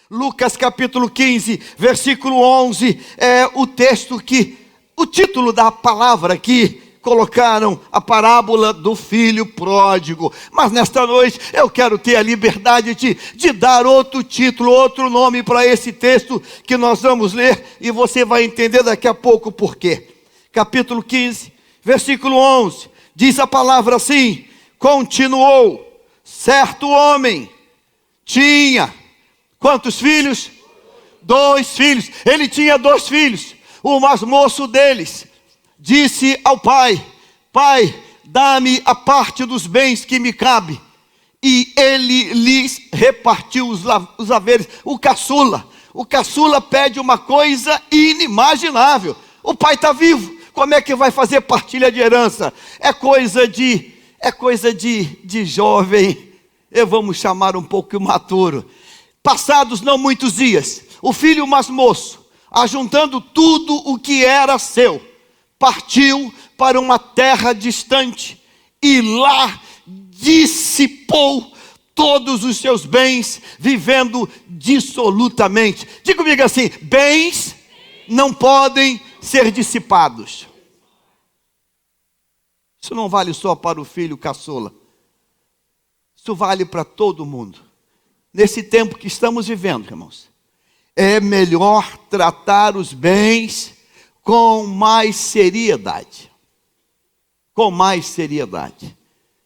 Lucas capítulo 15, versículo 11, é o texto o título da palavra que colocaram, a parábola do filho pródigo. Mas nesta noite eu quero ter a liberdade de dar outro título, outro nome para esse texto que nós vamos ler, e você vai entender daqui a pouco por quê. Capítulo 15, versículo 11, diz a palavra assim: continuou, certo homem tinha quantos filhos? 2 filhos. Ele tinha 2 filhos. O mais moço deles disse ao pai: pai, dá-me a parte dos bens que me cabe. E ele lhes repartiu os haveres. O caçula pede uma coisa inimaginável. O pai está vivo, como é que vai fazer partilha de herança? É coisa de jovem, vamos chamar um pouco imaturo. Passados não muitos dias, o filho mais moço, ajuntando tudo o que era seu, partiu para uma terra distante e lá dissipou todos os seus bens, vivendo dissolutamente. Diga comigo assim: bens não podem ser dissipados. Isso não vale só para o filho caçula, isso vale para todo mundo. Nesse tempo que estamos vivendo, irmãos, é melhor tratar os bens com mais seriedade. Com mais seriedade.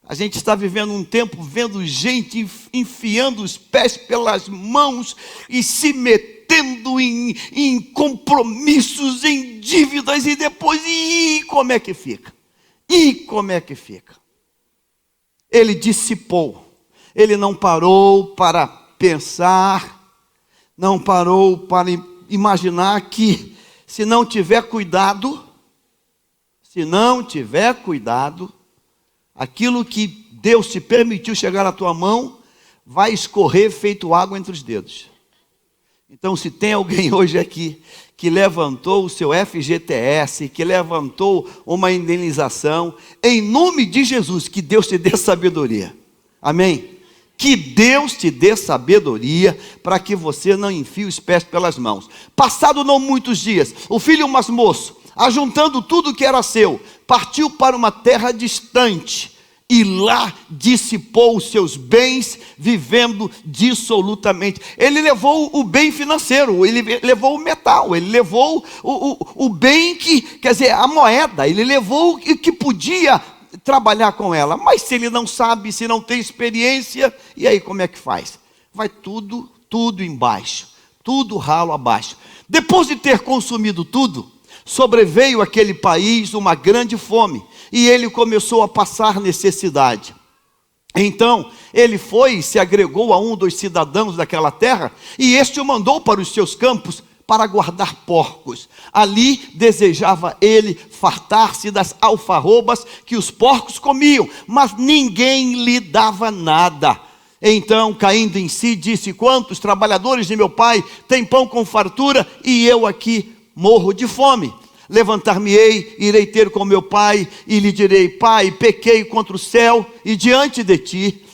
A gente está vivendo um tempo vendo gente enfiando os pés pelas mãos e se metendo em compromissos, em dívidas, e depois, como é que fica? Como é que fica? Ele dissipou. Ele não parou para pensar, não parou para imaginar que se não tiver cuidado, aquilo que Deus te permitiu chegar à tua mão, vai escorrer feito água entre os dedos. Então, se tem alguém hoje aqui que levantou o seu FGTS, que levantou uma indenização, em nome de Jesus, que Deus te dê sabedoria. Amém? Que Deus te dê sabedoria para que você não enfie os pés pelas mãos. Passado não muitos dias, o filho mais moço, ajuntando tudo que era seu, partiu para uma terra distante e lá dissipou os seus bens, vivendo dissolutamente. Ele levou o bem financeiro, ele levou o metal, ele levou o bem quer dizer, a moeda, ele levou o que podia trabalhar com ela. Mas se ele não sabe, se não tem experiência, e aí como é que faz? Vai tudo embaixo, tudo ralo abaixo. Depois de ter consumido tudo, sobreveio àquele país uma grande fome, e ele começou a passar necessidade. Então ele foi e se agregou a um dos cidadãos daquela terra, e este o mandou para os seus campos para guardar porcos. Ali desejava ele fartar-se das alfarrobas que os porcos comiam, mas ninguém lhe dava nada. Então, caindo em si, disse: quantos trabalhadores de meu pai têm pão com fartura, e eu aqui morro de fome? Levantar-me-ei, irei ter com meu pai, e lhe direi: pai, pequei contra o céu e diante de ti,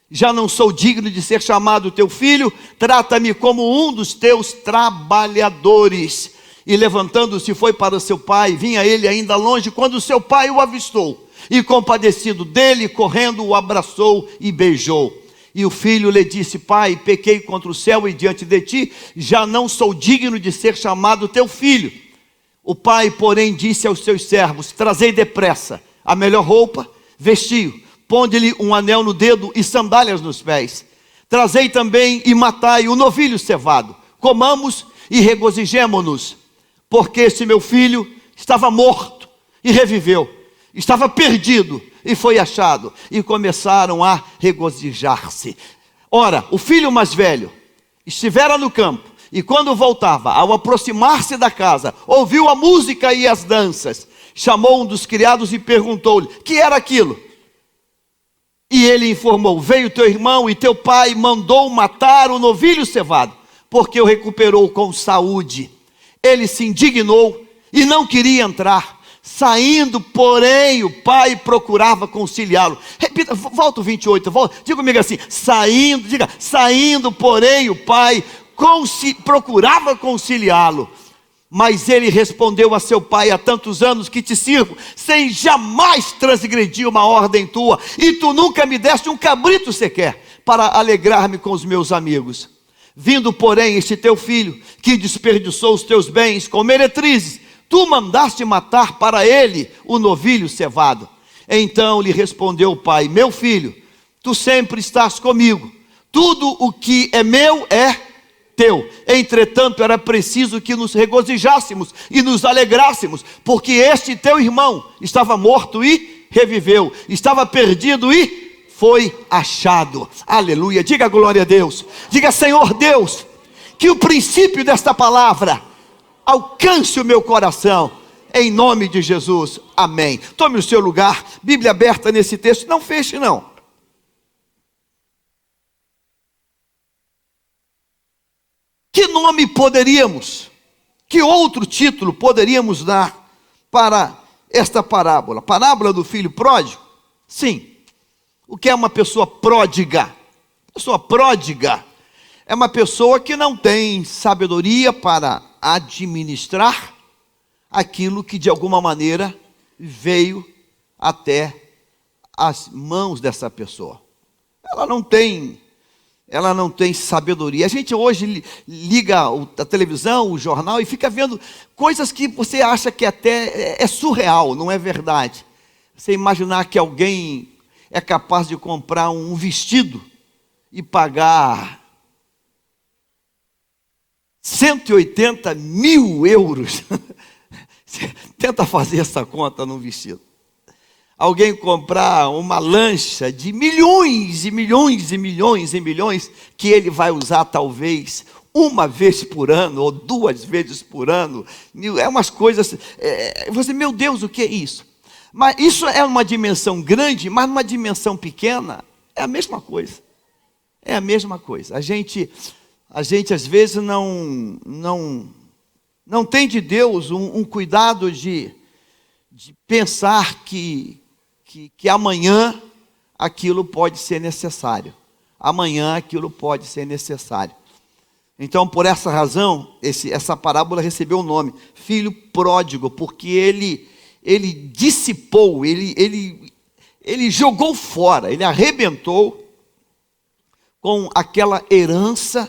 já não sou digno de ser chamado teu filho, trata-me como um dos teus trabalhadores. E levantando-se foi para seu pai, vinha ele ainda longe, quando seu pai o avistou, e compadecido dele, correndo, o abraçou e beijou. E o filho lhe disse: pai, pequei contra o céu e diante de ti, já não sou digno de ser chamado teu filho. O pai, porém, disse aos seus servos: trazei depressa a melhor roupa, vestiu, ponde-lhe um anel no dedo e sandálias nos pés. Trazei também e matai o novilho cevado. Comamos e regozijemo-nos, porque esse meu filho estava morto e reviveu, estava perdido e foi achado. E começaram a regozijar-se. Ora, o filho mais velho estivera no campo, e quando voltava, ao aproximar-se da casa, ouviu a música e as danças. Chamou um dos criados e perguntou-lhe: que era aquilo? E ele informou: veio teu irmão e teu pai mandou matar o novilho cevado, porque o recuperou com saúde. Ele se indignou e não queria entrar. Saindo, porém, o pai procurava conciliá-lo. Repita, volta o 28, diga comigo assim: saindo, porém, o pai procurava conciliá-lo. Mas ele respondeu a seu pai: há tantos anos que te sirvo, sem jamais transgredir uma ordem tua, e tu nunca me deste um cabrito sequer, para alegrar-me com os meus amigos. Vindo, porém, este teu filho, que desperdiçou os teus bens com meretrizes, tu mandaste matar para ele o novilho cevado. Então lhe respondeu o pai: meu filho, tu sempre estás comigo, tudo o que é meu é teu. Entretanto, era preciso que nos regozijássemos e nos alegrássemos, porque este teu irmão estava morto e reviveu, estava perdido e foi achado. Aleluia. Diga glória a Deus. Diga: Senhor Deus, que o princípio desta palavra alcance o meu coração, em nome de Jesus, amém. Tome o seu lugar, Bíblia aberta nesse texto, não feche não. Que nome poderíamos, que outro título poderíamos dar para esta parábola? Parábola do filho pródigo? Sim. O que é uma pessoa pródiga? Pessoa pródiga é uma pessoa que não tem sabedoria para administrar aquilo que de alguma maneira veio até as mãos dessa pessoa. Ela não tem sabedoria. A gente hoje liga a televisão, o jornal, e fica vendo coisas que você acha que até é surreal, não é verdade. Você imaginar que alguém é capaz de comprar um vestido e pagar 180 mil euros. Tenta fazer essa conta num vestido. Alguém comprar uma lancha de milhões e milhões e milhões e milhões, que ele vai usar talvez uma vez por ano, ou 2 vezes por ano. É umas coisas, você, meu Deus, o que é isso? Mas isso é uma dimensão grande, mas numa dimensão pequena, é a mesma coisa. É a mesma coisa. A gente às vezes não tem de Deus um cuidado de pensar que amanhã aquilo pode ser necessário. Amanhã aquilo pode ser necessário. Então, por essa razão, essa parábola recebeu o nome filho pródigo, porque ele dissipou, ele jogou fora, ele arrebentou com aquela herança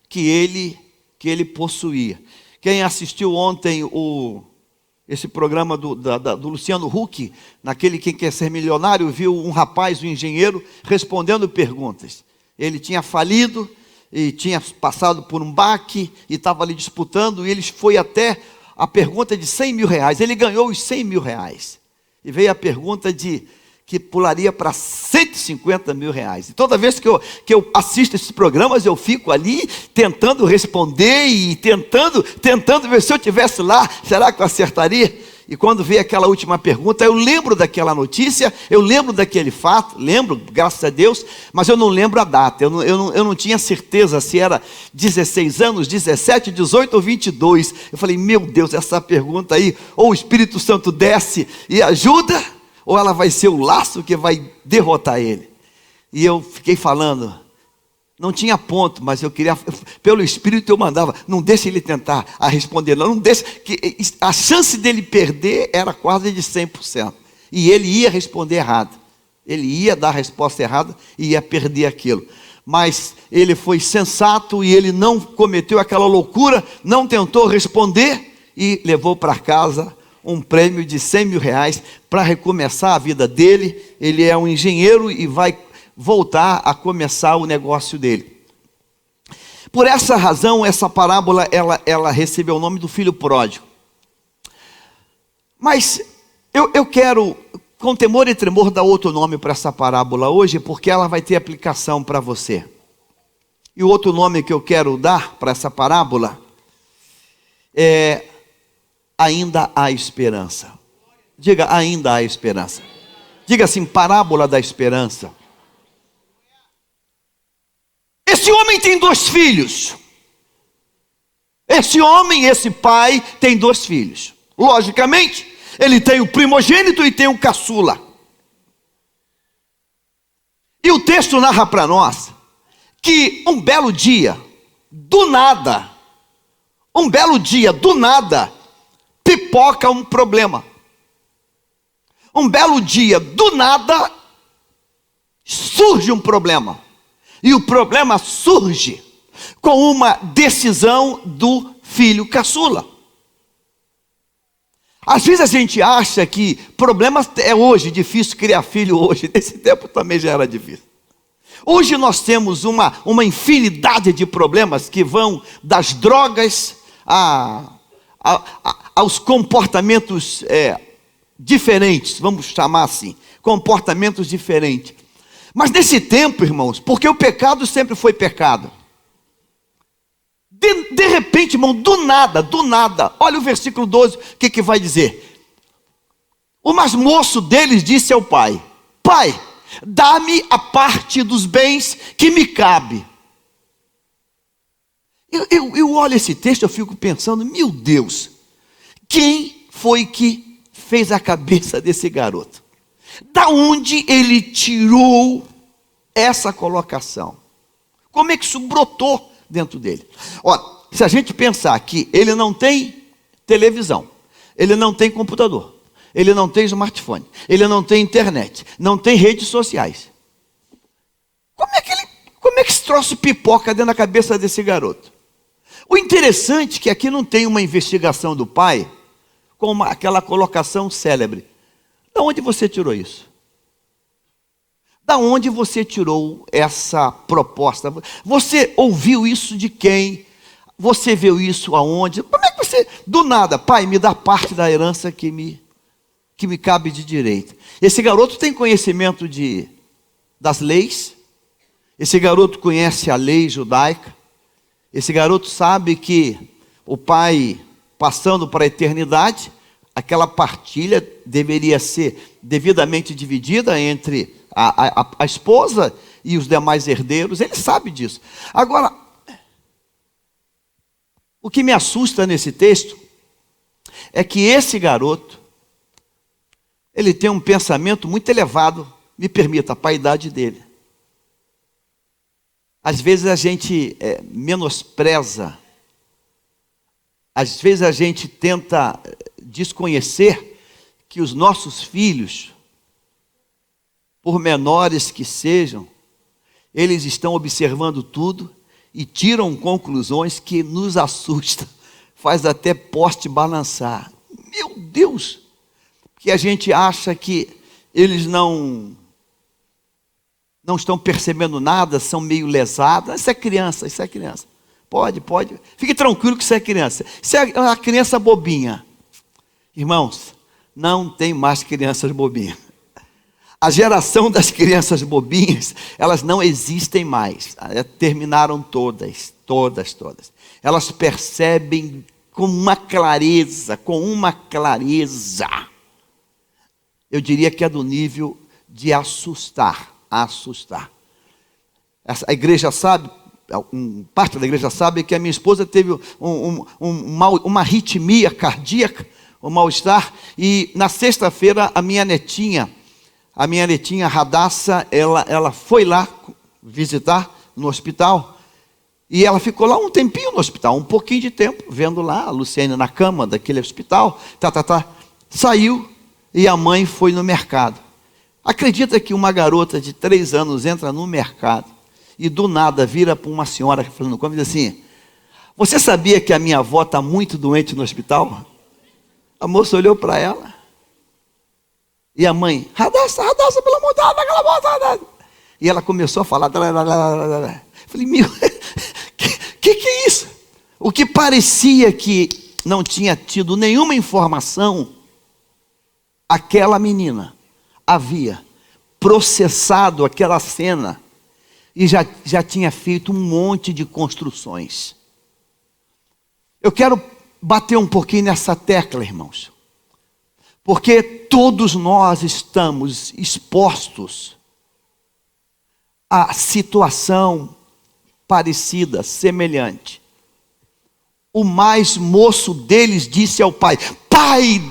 que ele possuía. Quem assistiu ontem esse programa do Luciano Huck, naquele Quem Quer Ser Milionário, viu um rapaz, um engenheiro, respondendo perguntas. Ele tinha falido e tinha passado por um baque e estava ali disputando, e ele foi até a pergunta de 100 mil reais. Ele ganhou os 100 mil reais. E veio a pergunta que pularia para 150 mil reais. E toda vez que eu assisto esses programas, eu fico ali tentando responder e tentando ver se eu estivesse lá, será que eu acertaria? E quando veio aquela última pergunta, eu lembro daquela notícia, eu lembro daquele fato, lembro, graças a Deus, mas eu não lembro a data, eu não tinha certeza se era 16 anos, 17, 18 ou 22. Eu falei, meu Deus, essa pergunta aí, ou o Espírito Santo desce e ajuda, ou ela vai ser o laço que vai derrotar ele. E eu fiquei falando, não tinha ponto, mas eu queria, pelo Espírito eu mandava, não deixe ele tentar a responder, não deixe, que a chance dele perder era quase de 100%, e ele ia responder errado, ele ia dar a resposta errada e ia perder aquilo. Mas ele foi sensato e ele não cometeu aquela loucura, não tentou responder e levou para casa um prêmio de 100 mil reais para recomeçar a vida dele. Ele é um engenheiro e vai voltar a começar o negócio dele. Por essa razão, essa parábola ela recebeu o nome do filho pródigo. Mas eu quero, com temor e tremor, dar outro nome para essa parábola hoje, porque ela vai ter aplicação para você. E o outro nome que eu quero dar para essa parábola é Ainda há esperança. Diga, ainda há esperança. Diga assim, parábola da esperança. Esse homem tem 2 filhos. Esse pai tem 2 filhos. Logicamente, ele tem o primogênito e tem o caçula. E o texto narra para nós que um belo dia, do nada, um belo dia, do nada, pipoca um problema. Um belo dia, do nada, surge um problema. E o problema surge com uma decisão do filho caçula. Às vezes a gente acha que problemas é hoje, difícil criar filho hoje. Nesse tempo também já era difícil. Hoje nós temos uma infinidade de problemas que vão das drogas aos comportamentos diferentes, vamos chamar assim, comportamentos diferentes. Mas nesse tempo, irmãos, porque o pecado sempre foi pecado, de repente, irmão, do nada, olha o versículo 12, o que vai dizer? O mais moço deles disse ao pai: Pai, dá-me a parte dos bens que me cabe. Eu olho esse texto, eu fico pensando, meu Deus, quem foi que fez a cabeça desse garoto? Da onde ele tirou essa colocação? Como é que isso brotou dentro dele? Olha, se a gente pensar que ele não tem televisão, ele não tem computador, ele não tem smartphone, ele não tem internet, não tem redes sociais, como é que esse troço pipoca dentro da cabeça desse garoto? O interessante é que aqui não tem uma investigação do pai com aquela colocação célebre. Da onde você tirou isso? Da onde você tirou essa proposta? Você ouviu isso de quem? Você viu isso aonde? Como é que você, do nada, pai, me dá parte da herança que me cabe de direito? Esse garoto tem conhecimento das leis. Esse garoto conhece a lei judaica. Esse garoto sabe que o pai, passando para a eternidade, aquela partilha deveria ser devidamente dividida entre a esposa e os demais herdeiros. Ele sabe disso. Agora, o que me assusta nesse texto é que esse garoto, ele tem um pensamento muito elevado, me permita, para a idade dele. Às vezes a gente menospreza, às vezes a gente tenta desconhecer que os nossos filhos, por menores que sejam, eles estão observando tudo e tiram conclusões que nos assustam, faz até poste balançar. Meu Deus! Que a gente acha que eles não estão percebendo nada, são meio lesados. Isso é criança, isso é criança. Pode. Fique tranquilo que isso é criança. Isso é uma criança bobinha. Irmãos, não tem mais crianças bobinhas. A geração das crianças bobinhas, elas não existem mais. Terminaram todas. Elas percebem com uma clareza. Eu diria que é do nível de assustar. A igreja sabe, parte da igreja sabe que a minha esposa teve uma arritmia cardíaca, um mal-estar, e na sexta-feira a minha netinha Radassa, ela foi lá visitar no hospital, e ela ficou lá um tempinho no hospital, um pouquinho de tempo, vendo lá a Luciane na cama daquele hospital, saiu, e a mãe foi no mercado. Acredita que uma garota de 3 anos entra no mercado e do nada vira para uma senhora falando como diz assim: você sabia que a minha avó está muito doente no hospital? A moça olhou para ela e a mãe: Radassa, pelo amor de Deus, aquela moça. E ela começou a falar. Falei: meu, que é isso? O que parecia que não tinha tido nenhuma informação, aquela menina havia processado aquela cena e já tinha feito um monte de construções. Eu quero bater um pouquinho nessa tecla, irmãos, porque todos nós estamos expostos a situação parecida, semelhante. O mais moço deles disse ao pai: Pai,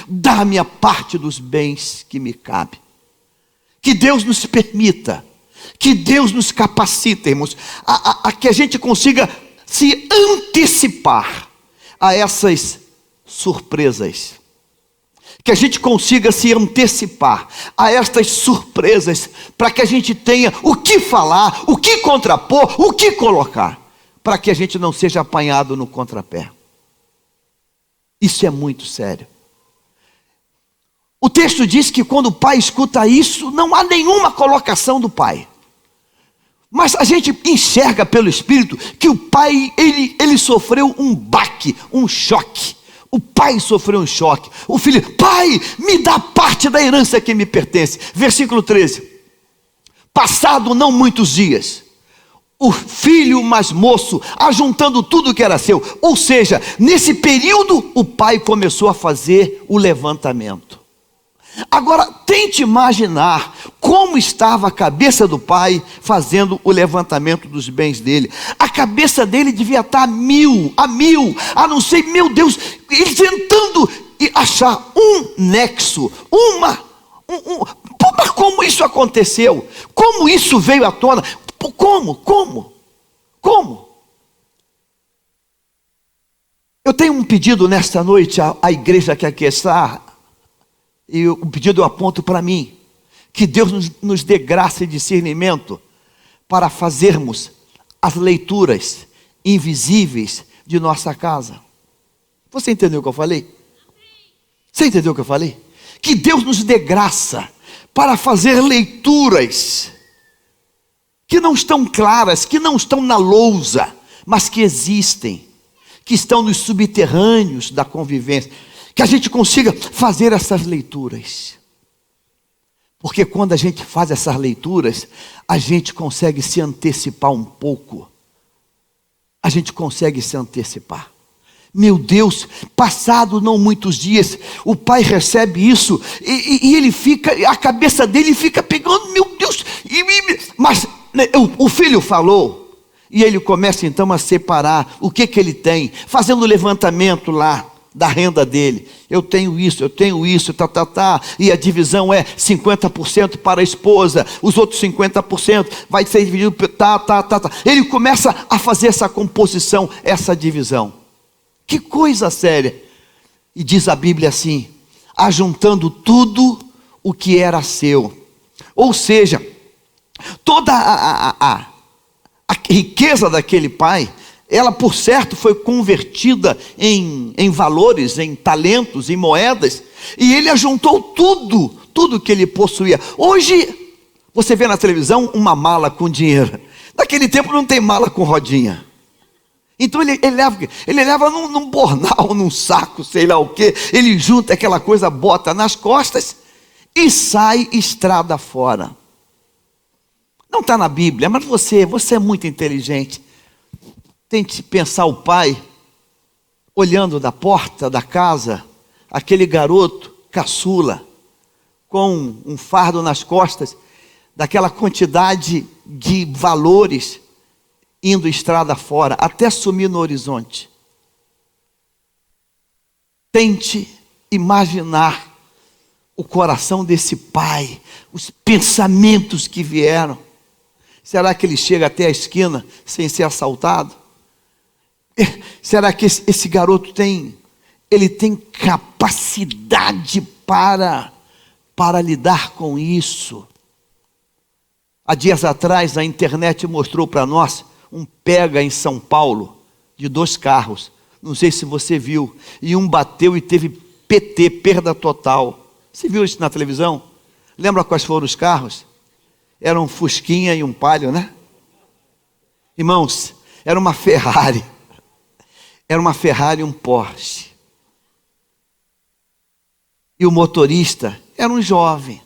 dá-me a parte dos bens que me cabe. Que Deus nos permita Que Deus nos capacite, irmãos, a que a gente consiga se antecipar a essas surpresas. Que a gente consiga se antecipar a estas surpresas, para que a gente tenha o que falar, o que contrapor, o que colocar, para que a gente não seja apanhado no contrapé. Isso é muito sério. O texto diz que quando o pai escuta isso, não há nenhuma colocação do pai. Mas a gente enxerga pelo Espírito que o pai, ele sofreu um baque, um choque. O pai sofreu um choque. O filho, pai, me dá parte da herança que me pertence. Versículo 13. Passado não muitos dias, o filho mais moço, ajuntando tudo que era seu. Ou seja, nesse período, o pai começou a fazer o levantamento. Agora, tente imaginar como estava a cabeça do pai fazendo o levantamento dos bens dele. A cabeça dele devia estar a mil, a não sei, meu Deus, ele tentando achar um nexo, mas como isso aconteceu? Como isso veio à tona? Como? Eu tenho um pedido nesta noite à igreja que aqui está. E o pedido eu aponto para mim, que Deus nos dê graça e discernimento para fazermos as leituras invisíveis de nossa casa. Você entendeu o que eu falei? Você entendeu o que eu falei? Que Deus nos dê graça para fazer leituras que não estão claras, que não estão na lousa, mas que existem, que estão nos subterrâneos da convivência. Que a gente consiga fazer essas leituras. Porque quando a gente faz essas leituras, a gente consegue se antecipar um pouco. A gente consegue se antecipar. Meu Deus, passado não muitos dias, o pai recebe isso e ele fica, a cabeça dele fica pegando, meu Deus. Mas o filho falou e ele começa então a separar o que ele tem, fazendo o levantamento lá da renda dele. Eu tenho isso, e a divisão é 50% para a esposa, os outros 50% vai ser dividido, Ele começa a fazer essa composição, essa divisão. Que coisa séria. E diz a Bíblia assim: ajuntando tudo o que era seu. Ou seja, toda a riqueza daquele pai, ela por certo foi convertida em valores, em talentos, em moedas, e ele ajuntou tudo que ele possuía. Hoje, você vê na televisão uma mala com dinheiro. Naquele tempo não tem mala com rodinha. Então ele leva num bornal, num saco, sei lá o que, ele junta aquela coisa, bota nas costas e sai estrada fora. Não está na Bíblia, mas você é muito inteligente. Tente pensar o pai olhando da porta da casa, aquele garoto caçula, com um fardo nas costas, daquela quantidade de valores, indo estrada fora, até sumir no horizonte. Tente imaginar o coração desse pai, os pensamentos que vieram. Será que ele chega até a esquina sem ser assaltado? Será que esse garoto tem capacidade para lidar com isso? Há dias atrás a internet mostrou para nós um pega em São Paulo de 2 carros. Não sei se você viu. E um bateu e teve PT, perda total. Você viu isso na televisão? Lembra quais foram os carros? Era um Fusquinha e um Palio, né? Irmãos, era uma Ferrari. Era uma Ferrari e um Porsche. E o motorista era um jovem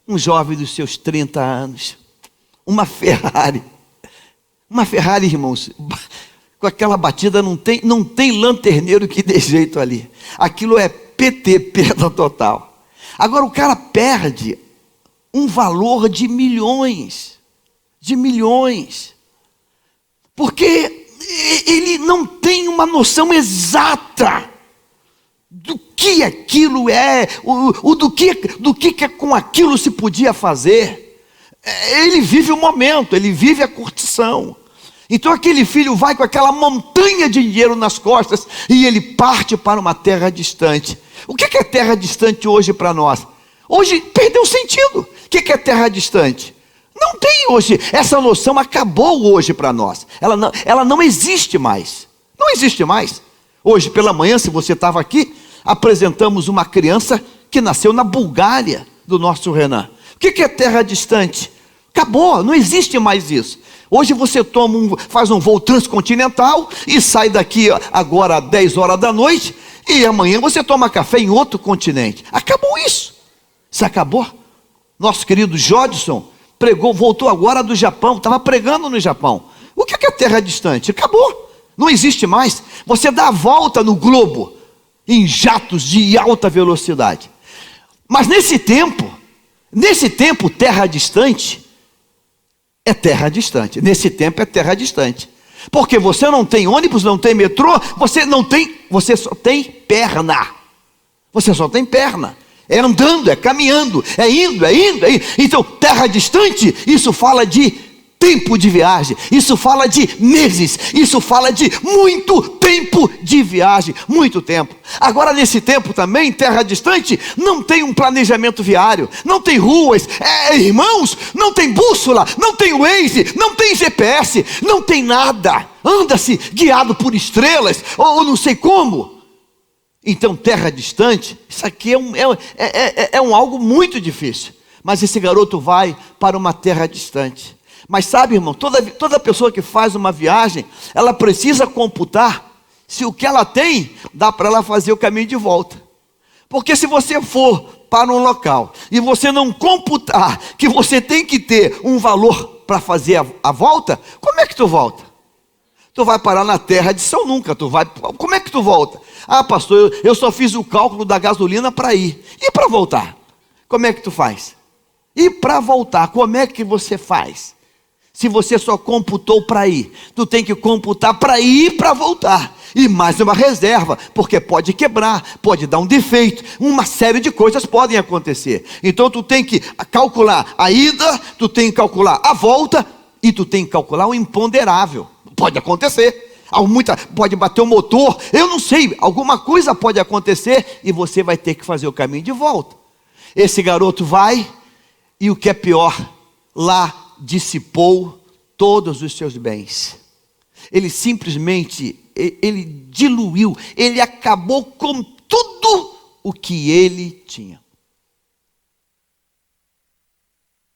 dos seus 30 anos. Uma Ferrari, irmãos, com aquela batida não tem lanterneiro que dê jeito ali. Aquilo é PT, perda total. Agora o cara perde um valor de milhões, porque ele não tem uma noção exata do que aquilo é, do que com aquilo se podia fazer. Ele vive o momento, ele vive a curtição. Então aquele filho vai com aquela montanha de dinheiro nas costas e ele parte para uma terra distante. O que é terra distante hoje para nós? Hoje perdeu o sentido. O que é terra distante? Não tem hoje, essa noção acabou hoje para nós. Ela não existe mais. Não existe mais. Hoje pela manhã, se você estava aqui, apresentamos uma criança que nasceu na Bulgária, do nosso Renan. O que é terra distante? Acabou, não existe mais isso. Hoje você faz um voo transcontinental e sai daqui agora às 10 horas da noite e amanhã você toma café em outro continente. Acabou isso. Isso acabou. Nosso querido Jodson voltou agora do Japão, estava pregando no Japão. O que é terra distante? Acabou, não existe mais. Você dá a volta no globo em jatos de alta velocidade. Mas nesse tempo, terra distante é terra distante. Nesse tempo é terra distante. Porque você não tem ônibus, não tem metrô, você só tem perna. Você só tem perna. É andando, é caminhando, é indo. Então, terra distante, isso fala de tempo de viagem, isso fala de meses, isso fala de muito tempo de viagem, muito tempo. Agora nesse tempo também, terra distante, não tem um planejamento viário, não tem ruas, irmãos, não tem bússola, não tem Waze, não tem GPS, não tem nada, anda-se guiado por estrelas, ou não sei como. Então terra distante, isso aqui é algo muito difícil, mas esse garoto vai para uma terra distante. Mas sabe, irmão, toda pessoa que faz uma viagem, ela precisa computar se o que ela tem, dá para ela fazer o caminho de volta. Porque se você for para um local, e você não computar que você tem que ter um valor para fazer a volta, como é que tu volta? Tu vai parar na terra de São Nunca, como é que tu volta? Ah, pastor, eu só fiz o cálculo da gasolina para ir, e para voltar? Como é que tu faz? E para voltar, como é que você faz? Se você só computou para ir, tu tem que computar para ir e para voltar. E mais uma reserva, porque pode quebrar, pode dar um defeito, uma série de coisas podem acontecer. Então tu tem que calcular a ida, tu tem que calcular a volta e tu tem que calcular o imponderável. Pode acontecer, pode bater o motor, eu não sei, alguma coisa pode acontecer e você vai ter que fazer o caminho de volta. Esse garoto vai e o que é pior, lá dissipou todos os seus bens. Ele simplesmente, ele diluiu, ele acabou com tudo o que ele tinha.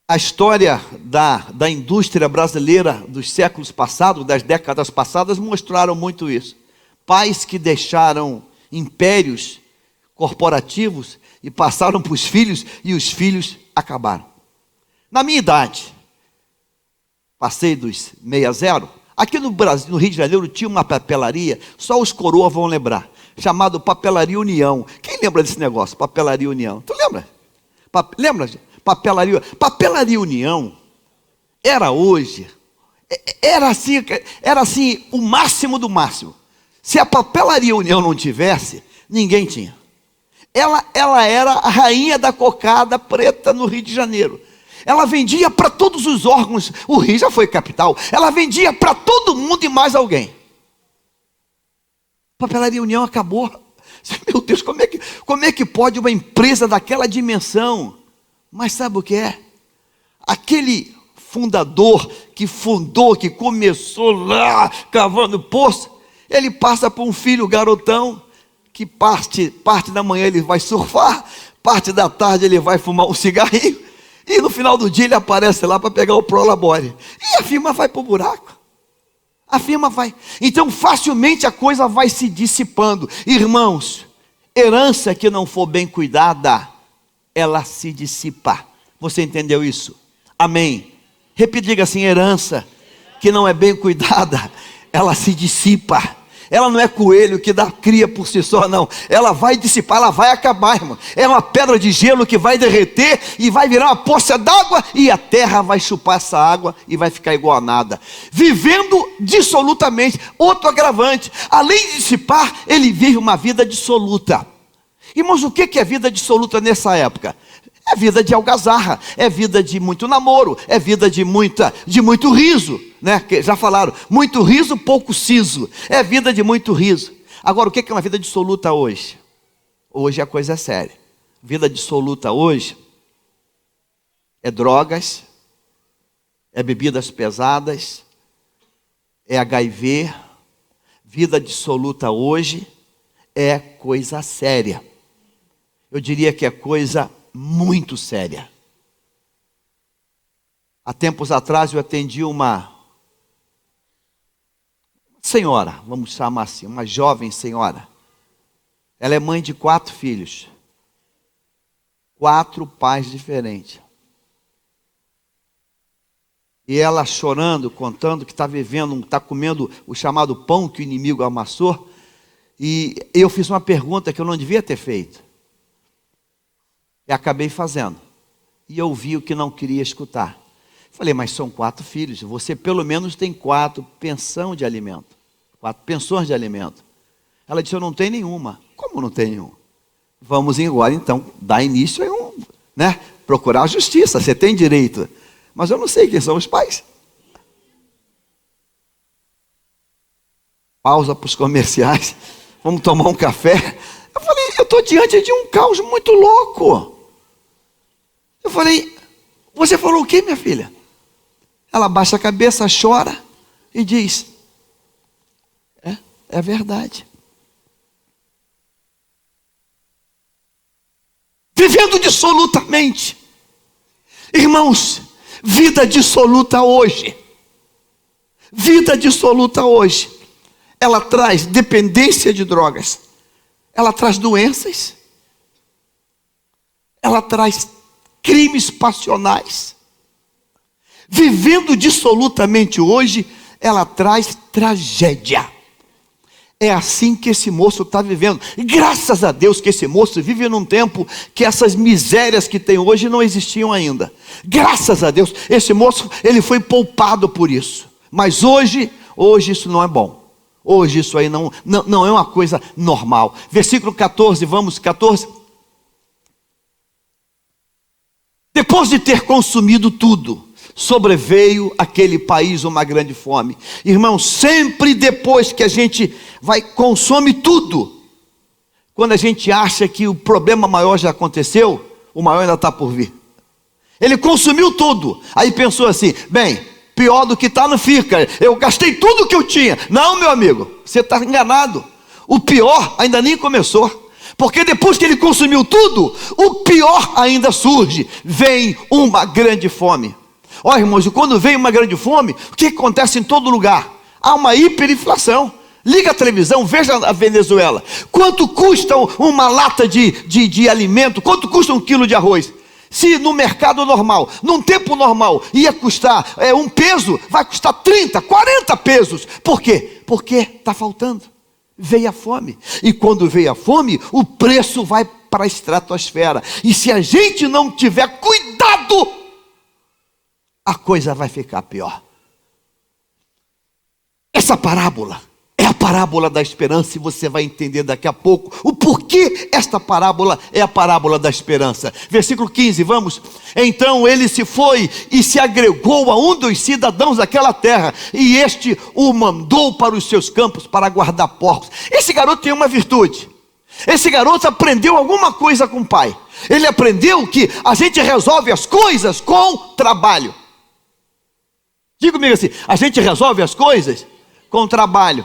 A história da indústria brasileira dos séculos passados, das décadas passadas, mostraram muito isso. Pais que deixaram impérios corporativos e passaram para os filhos, e os filhos acabaram. Na minha idade, passei dos 60, aqui no Brasil, no Rio de Janeiro, tinha uma papelaria, só os coroas vão lembrar, chamado Papelaria União. Quem lembra desse negócio, Papelaria União? Tu lembra? Lembra? Papelaria União era assim o máximo do máximo. Se a Papelaria União não tivesse, ninguém tinha. Ela era a rainha da cocada preta no Rio de Janeiro. Ela vendia para todos os órgãos, o Rio já foi capital, ela vendia para todo mundo e mais alguém. Papelaria União acabou. Meu Deus, como é que pode uma empresa daquela dimensão? Mas sabe o que é? Aquele fundador que fundou, que começou lá cavando poço, ele passa para um filho garotão, que parte da manhã ele vai surfar, parte da tarde ele vai fumar um cigarrinho, e no final do dia ele aparece lá para pegar o prolabore. E a firma vai para o buraco. A firma vai. Então facilmente a coisa vai se dissipando. Irmãos, herança que não for bem cuidada, ela se dissipa. Você entendeu isso? Amém. Diga assim, herança que não é bem cuidada, ela se dissipa. Ela não é coelho que dá cria por si só, não. Ela vai dissipar, ela vai acabar, irmão. É uma pedra de gelo que vai derreter e vai virar uma poça d'água, e a terra vai chupar essa água e vai ficar igual a nada. Vivendo dissolutamente. Outro agravante, além de dissipar, ele vive uma vida dissoluta. Irmãos, o que é vida dissoluta nessa época? É vida de algazarra, é vida de muito namoro, é vida de muito riso, né? Que já falaram, muito riso, pouco siso. É vida de muito riso. Agora, o que é uma vida dissoluta hoje? Hoje a coisa é séria. Vida dissoluta hoje é drogas, é bebidas pesadas, é HIV. Vida dissoluta hoje é coisa séria. Eu diria que é coisa muito séria. Há tempos atrás eu atendi uma senhora, vamos chamar assim, uma jovem senhora. Ela é mãe de 4 filhos. 4 pais diferentes. E ela chorando, contando que está vivendo, está comendo o chamado pão que o inimigo amassou. E eu fiz uma pergunta que eu não devia ter feito. E acabei fazendo. E eu ouvi o que não queria escutar. Falei, mas são 4 filhos. Você pelo menos tem 4 pensões de alimento. 4 pensões de alimento. Ela disse, eu não tenho nenhuma. Como não tem nenhuma? Vamos agora então dar início a procurar a justiça. Você tem direito. Mas eu não sei quem são os pais. Pausa para os comerciais. Vamos tomar um café. Eu falei, eu estou diante de um caos muito louco. Eu falei, você falou o quê, minha filha? Ela baixa a cabeça, chora e diz, é verdade. Vivendo dissolutamente. Irmãos, vida dissoluta hoje. Vida dissoluta hoje. Ela traz dependência de drogas. Ela traz doenças. Ela traz crimes passionais. Vivendo dissolutamente hoje, ela traz tragédia. É assim que esse moço está vivendo. E graças a Deus que esse moço vive num tempo que essas misérias que tem hoje não existiam ainda. Graças a Deus, esse moço, ele foi poupado por isso. Mas hoje isso não é bom. Hoje isso aí não é uma coisa normal. Versículo 14, vamos, 14. Depois de ter consumido tudo, sobreveio aquele país uma grande fome. Irmão, sempre depois que a gente consome tudo, quando a gente acha que o problema maior já aconteceu, o maior ainda está por vir. Ele consumiu tudo, aí pensou assim, bem, pior do que está não fica, eu gastei tudo que eu tinha. Não, meu amigo, você está enganado. O pior ainda nem começou. Porque depois que ele consumiu tudo, o pior ainda surge. Vem uma grande fome. Olha, irmãos, quando vem uma grande fome, o que acontece em todo lugar? Há uma hiperinflação. Liga a televisão, veja a Venezuela. Quanto custa uma lata de alimento? Quanto custa 1 quilo de arroz? Se no mercado normal, num tempo normal, ia custar 1 peso, vai custar 30, 40 pesos. Por quê? Porque está faltando. Veio a fome. E quando veio a fome, o preço vai para a estratosfera. E se a gente não tiver cuidado, a coisa vai ficar pior. Essa parábola é a parábola da esperança, e você vai entender daqui a pouco o porquê esta parábola é a parábola da esperança. Versículo 15, vamos. Então ele se foi e se agregou a um dos cidadãos daquela terra, e este o mandou para os seus campos para guardar porcos. Esse garoto tem uma virtude. Esse garoto aprendeu alguma coisa com o pai. Ele aprendeu que a gente resolve as coisas com trabalho. Diga comigo assim, a gente resolve as coisas com trabalho.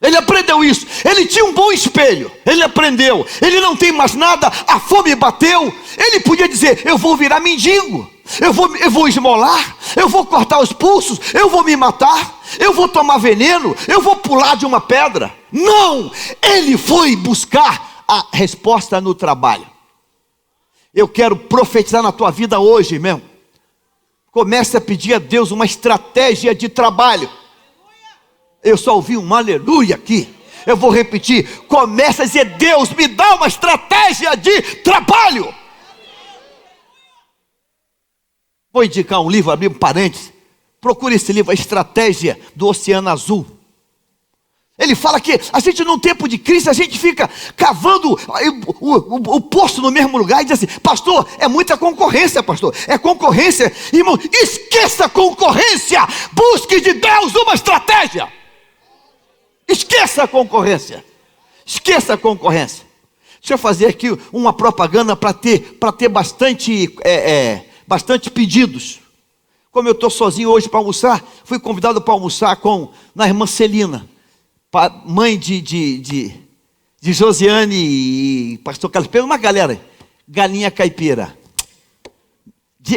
Ele aprendeu isso. Ele tinha um bom espelho. Ele aprendeu. Ele não tem mais nada. A fome bateu. Ele podia dizer, eu vou virar mendigo. Eu vou esmolar. Eu vou cortar os pulsos. Eu vou me matar. Eu vou tomar veneno. Eu vou pular de uma pedra. Não. Ele foi buscar a resposta no trabalho. Eu quero profetizar na tua vida hoje, irmão. Comece a pedir a Deus uma estratégia de trabalho. Eu só ouvi um aleluia aqui. Eu vou repetir. Comece a dizer, Deus, me dá uma estratégia de trabalho. Vou indicar um livro, abrir um parênteses. Procure esse livro, A Estratégia do Oceano Azul. Ele fala que a gente num tempo de crise, a gente fica cavando o poço no mesmo lugar e diz assim: pastor, é muita concorrência, pastor, é concorrência. Irmão, esqueça a concorrência, busque de Deus uma estratégia. Esqueça a concorrência, esqueça a concorrência. Deixa eu fazer aqui uma propaganda para ter bastante pedidos. Como eu estou sozinho hoje para almoçar, fui convidado para almoçar na irmã Celina, mãe de Josiane e pastor Carlos Pedro, uma galera, galinha caipira.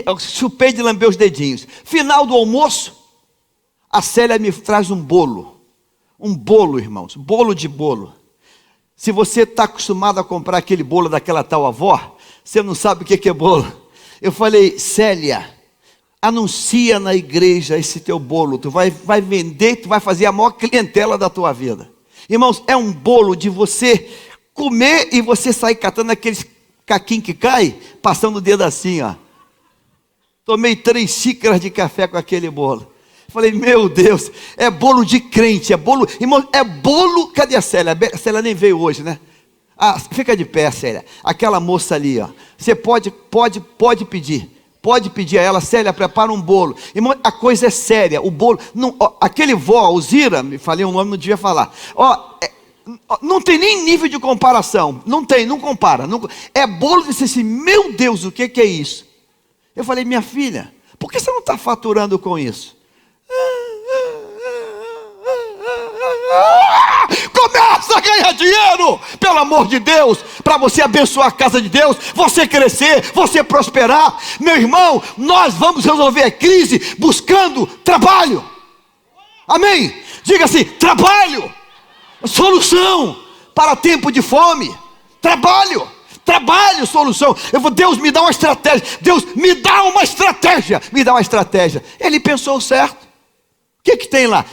Eu chupei de lamber os dedinhos. Final do almoço, a Célia me traz um bolo, irmãos, bolo de bolo. Se você está acostumado a comprar aquele bolo daquela tal avó, você não sabe o que é bolo. Eu falei: Célia, anuncia na igreja esse teu bolo, tu vai vender, tu vai fazer a maior clientela da tua vida. Irmãos, é um bolo de você comer e você sair catando aqueles caquinhos que cai, passando o dedo assim, ó. Tomei 3 xícaras de café com aquele bolo. Falei: meu Deus, é bolo de crente, é bolo, irmão, é bolo. Cadê a Célia? A Célia nem veio hoje, né? Ah, fica de pé, Célia. Aquela moça ali, ó. Você pode pedir. Pode pedir a ela: Célia, prepara um bolo. Irmão, a coisa é séria. O bolo, não, ó, aquele vó, Alzira, me falei o nome, não devia falar. Não tem nem nível de comparação. Não tem, não compara. Não, é bolo de assim: meu Deus, o que é isso? Eu falei: minha filha, por que você não está faturando com isso? Começa a ganhar dinheiro, pelo amor de Deus, para você abençoar a casa de Deus, você crescer, você prosperar. Meu irmão, nós vamos resolver a crise buscando trabalho. Amém? Diga assim: trabalho, solução para tempo de fome. Trabalho, solução. Eu vou: Deus, me dá uma estratégia. Deus, me dá uma estratégia. Me dá uma estratégia. Ele pensou certo. O que tem lá?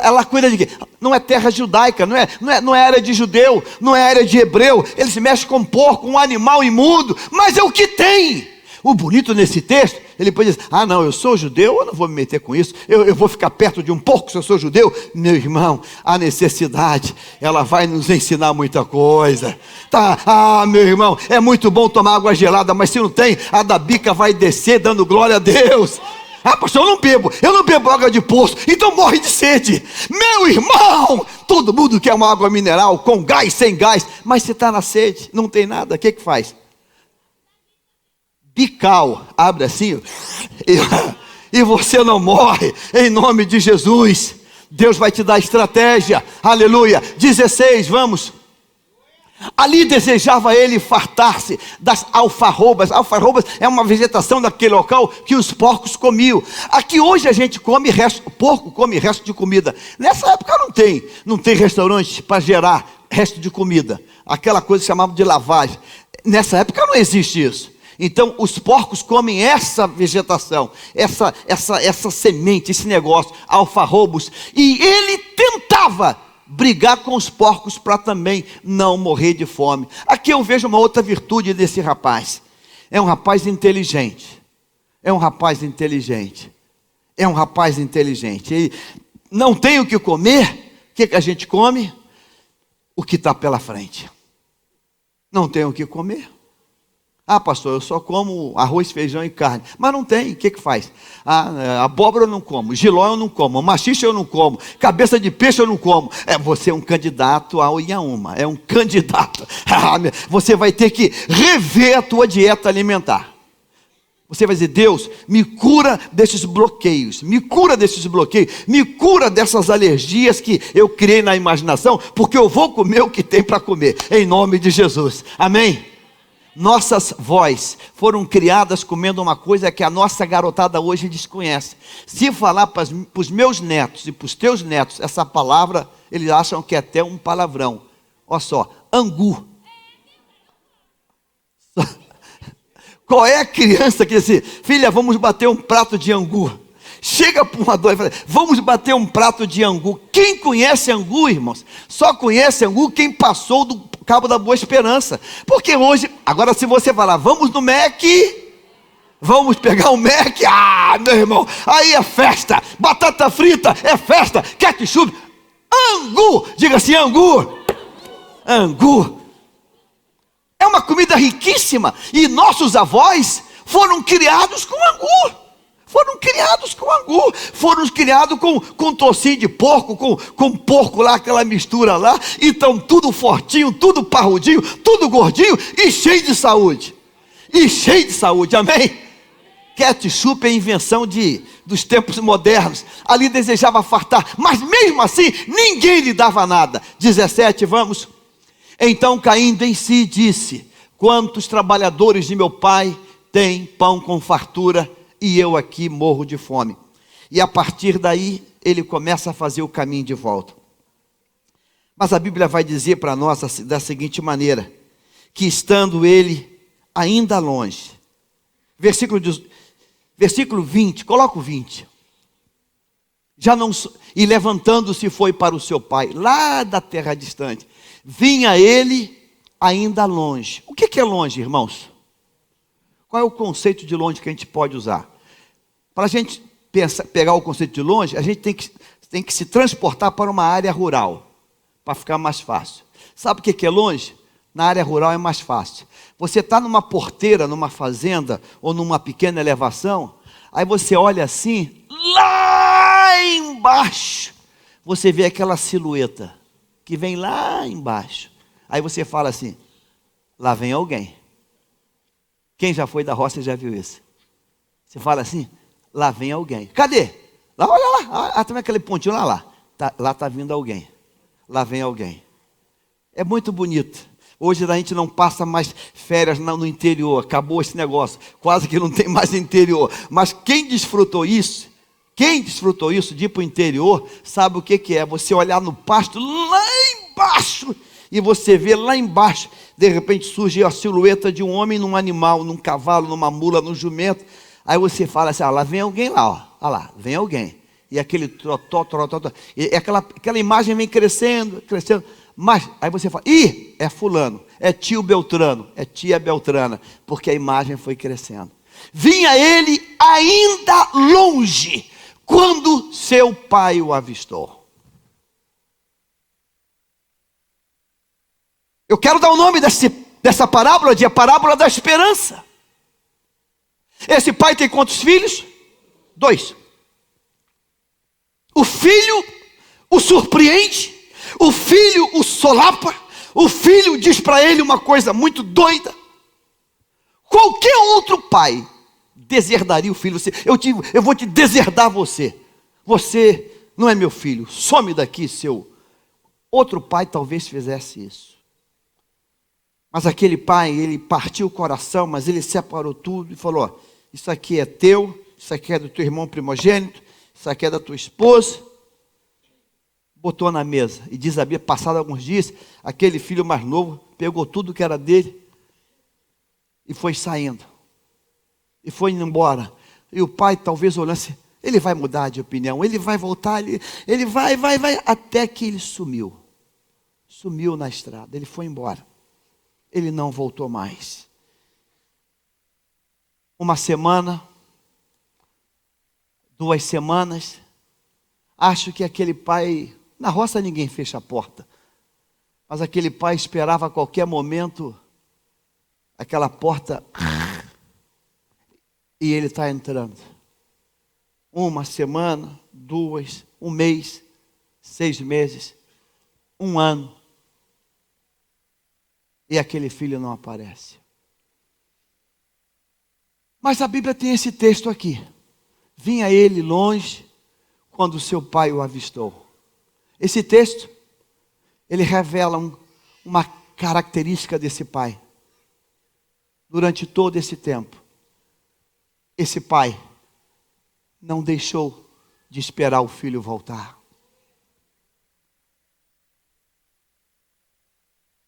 Ela cuida de quê? Não é terra judaica, não é área de judeu, não é área de hebreu. Ele se mexe com porco, um animal imundo, mas é o que tem. O bonito nesse texto, ele pode dizer: ah não, eu sou judeu, eu não vou me meter com isso, eu vou ficar perto de um porco se eu sou judeu. Meu irmão, a necessidade, ela vai nos ensinar muita coisa, tá? Ah, meu irmão, é muito bom tomar água gelada, mas se não tem, a da bica vai descer dando glória a Deus. Ah, pastor, eu não bebo água de poço, então morre de sede. Meu irmão, todo mundo quer uma água mineral, com gás, sem gás, mas você está na sede, não tem nada, o que faz? Bical, abre assim, e você não morre, em nome de Jesus. Deus vai te dar estratégia, aleluia. 16, vamos. Ali desejava ele fartar-se das alfarrobas. Alfarrobas é uma vegetação daquele local que os porcos comiam. Aqui hoje a gente come porco come resto de comida. Nessa época não tem restaurante para gerar resto de comida. Aquela coisa que chamava de lavagem. Nessa época não existe isso. Então os porcos comem essa vegetação, essa semente, esse negócio, alfarrobos. E ele tentava brigar com os porcos para também não morrer de fome. Aqui eu vejo uma outra virtude desse rapaz. É um rapaz inteligente. Ele não tem o que comer. O que a gente come? O que está pela frente. Não tem o que comer. Ah, pastor, eu só como arroz, feijão e carne. Mas não tem, o que faz? Abóbora eu não como, jiló eu não como, maxixe eu não como, cabeça de peixe eu não como. Você é um candidato ao Inhaúma, é um candidato. Você vai ter que rever a tua dieta alimentar. Você vai dizer: Deus, me cura desses bloqueios, me cura dessas alergias que eu criei na imaginação, porque eu vou comer o que tem para comer, em nome de Jesus, amém? Nossas vós foram criadas comendo uma coisa que a nossa garotada hoje desconhece. Se falar para os meus netos e para os teus netos essa palavra, eles acham que é até um palavrão. Olha só, angu. Qual é a criança que diz assim: filha, vamos bater um prato de angu? Chega para uma dor e fala: vamos bater um prato de angu. Quem conhece angu, irmãos? Só conhece angu quem passou do Cabo da Boa Esperança. Porque hoje, agora se você falar: vamos no Mac, vamos pegar um Mac, meu irmão, aí é festa, batata frita é festa, ketchup. Angu, diga assim, angu. Angu. É uma comida riquíssima. E nossos avós foram criados com angu. Foram criados com angu. Foram criados com tocinho de porco, com porco lá, aquela mistura lá. Então tudo fortinho, tudo parrudinho, tudo gordinho e cheio de saúde. E cheio de saúde, amém? Ketchup é invenção dos tempos modernos. Ali desejava fartar, mas mesmo assim ninguém lhe dava nada. 17, vamos. Então caindo em si disse: quantos trabalhadores de meu pai têm pão com fartura e eu aqui morro de fome. E a partir daí ele começa a fazer o caminho de volta. Mas a Bíblia vai dizer para nós da seguinte maneira: que estando ele ainda longe, versículo 20, coloca o 20. E levantando-se foi para o seu pai, lá da terra distante. Vinha ele ainda longe. O que é longe, irmãos? Qual é o conceito de longe que a gente pode usar? Para a gente pegar o conceito de longe, a gente tem que se transportar para uma área rural, para ficar mais fácil. Sabe o que é longe? Na área rural é mais fácil. Você está numa porteira, numa fazenda, ou numa pequena elevação, aí você olha assim, lá embaixo, você vê aquela silhueta, que vem lá embaixo. Aí você fala assim, lá vem alguém. Quem já foi da roça já viu isso. Você fala assim, lá vem alguém. Cadê? Lá, olha lá, tem aquele pontinho lá. Lá está vindo alguém. Lá vem alguém. É muito bonito. Hoje a gente não passa mais férias no interior. Acabou esse negócio. Quase que não tem mais interior. Mas quem desfrutou isso de ir para o interior, sabe o que é? Você olhar no pasto lá embaixo e você vê lá embaixo, de repente surge a silhueta de um homem num animal, num cavalo, numa mula, num jumento. Aí você fala assim, lá vem alguém lá, ó. Olha lá, vem alguém. E aquele trotó. E aquela imagem vem crescendo. Mas aí você fala, é fulano, é tio Beltrano, é tia Beltrana, porque a imagem foi crescendo. Vinha ele ainda longe, quando seu pai o avistou. Eu quero dar o nome dessa parábola de a parábola da esperança. Esse pai tem quantos filhos? 2. O filho o surpreende, o filho o solapa, o filho diz para ele uma coisa muito doida. Qualquer outro pai deserdaria o filho. Eu vou te deserdar você. Você não é meu filho, some daqui, seu. Outro pai talvez fizesse isso. Mas aquele pai, ele partiu o coração, mas ele separou tudo e falou, isso aqui é teu, isso aqui é do teu irmão primogênito, isso aqui é da tua esposa. Botou na mesa. E diz a Bíblia, passado alguns dias, aquele filho mais novo pegou tudo que era dele e foi saindo. E foi indo embora. E o pai talvez olhasse, ele vai mudar de opinião, ele vai voltar, ele vai, até que ele sumiu. Sumiu na estrada, ele foi embora. Ele não voltou mais. Uma semana, 2 semanas, acho que aquele pai, na roça ninguém fecha a porta, mas aquele pai esperava a qualquer momento aquela porta e ele está entrando. 1 semana, 2, 1 mês, 6 meses, 1 ano. E aquele filho não aparece. Mas a Bíblia tem esse texto aqui. Vinha ele longe, quando seu pai o avistou. Esse texto, ele revela uma característica desse pai. Durante todo esse tempo, esse pai não deixou de esperar o filho voltar.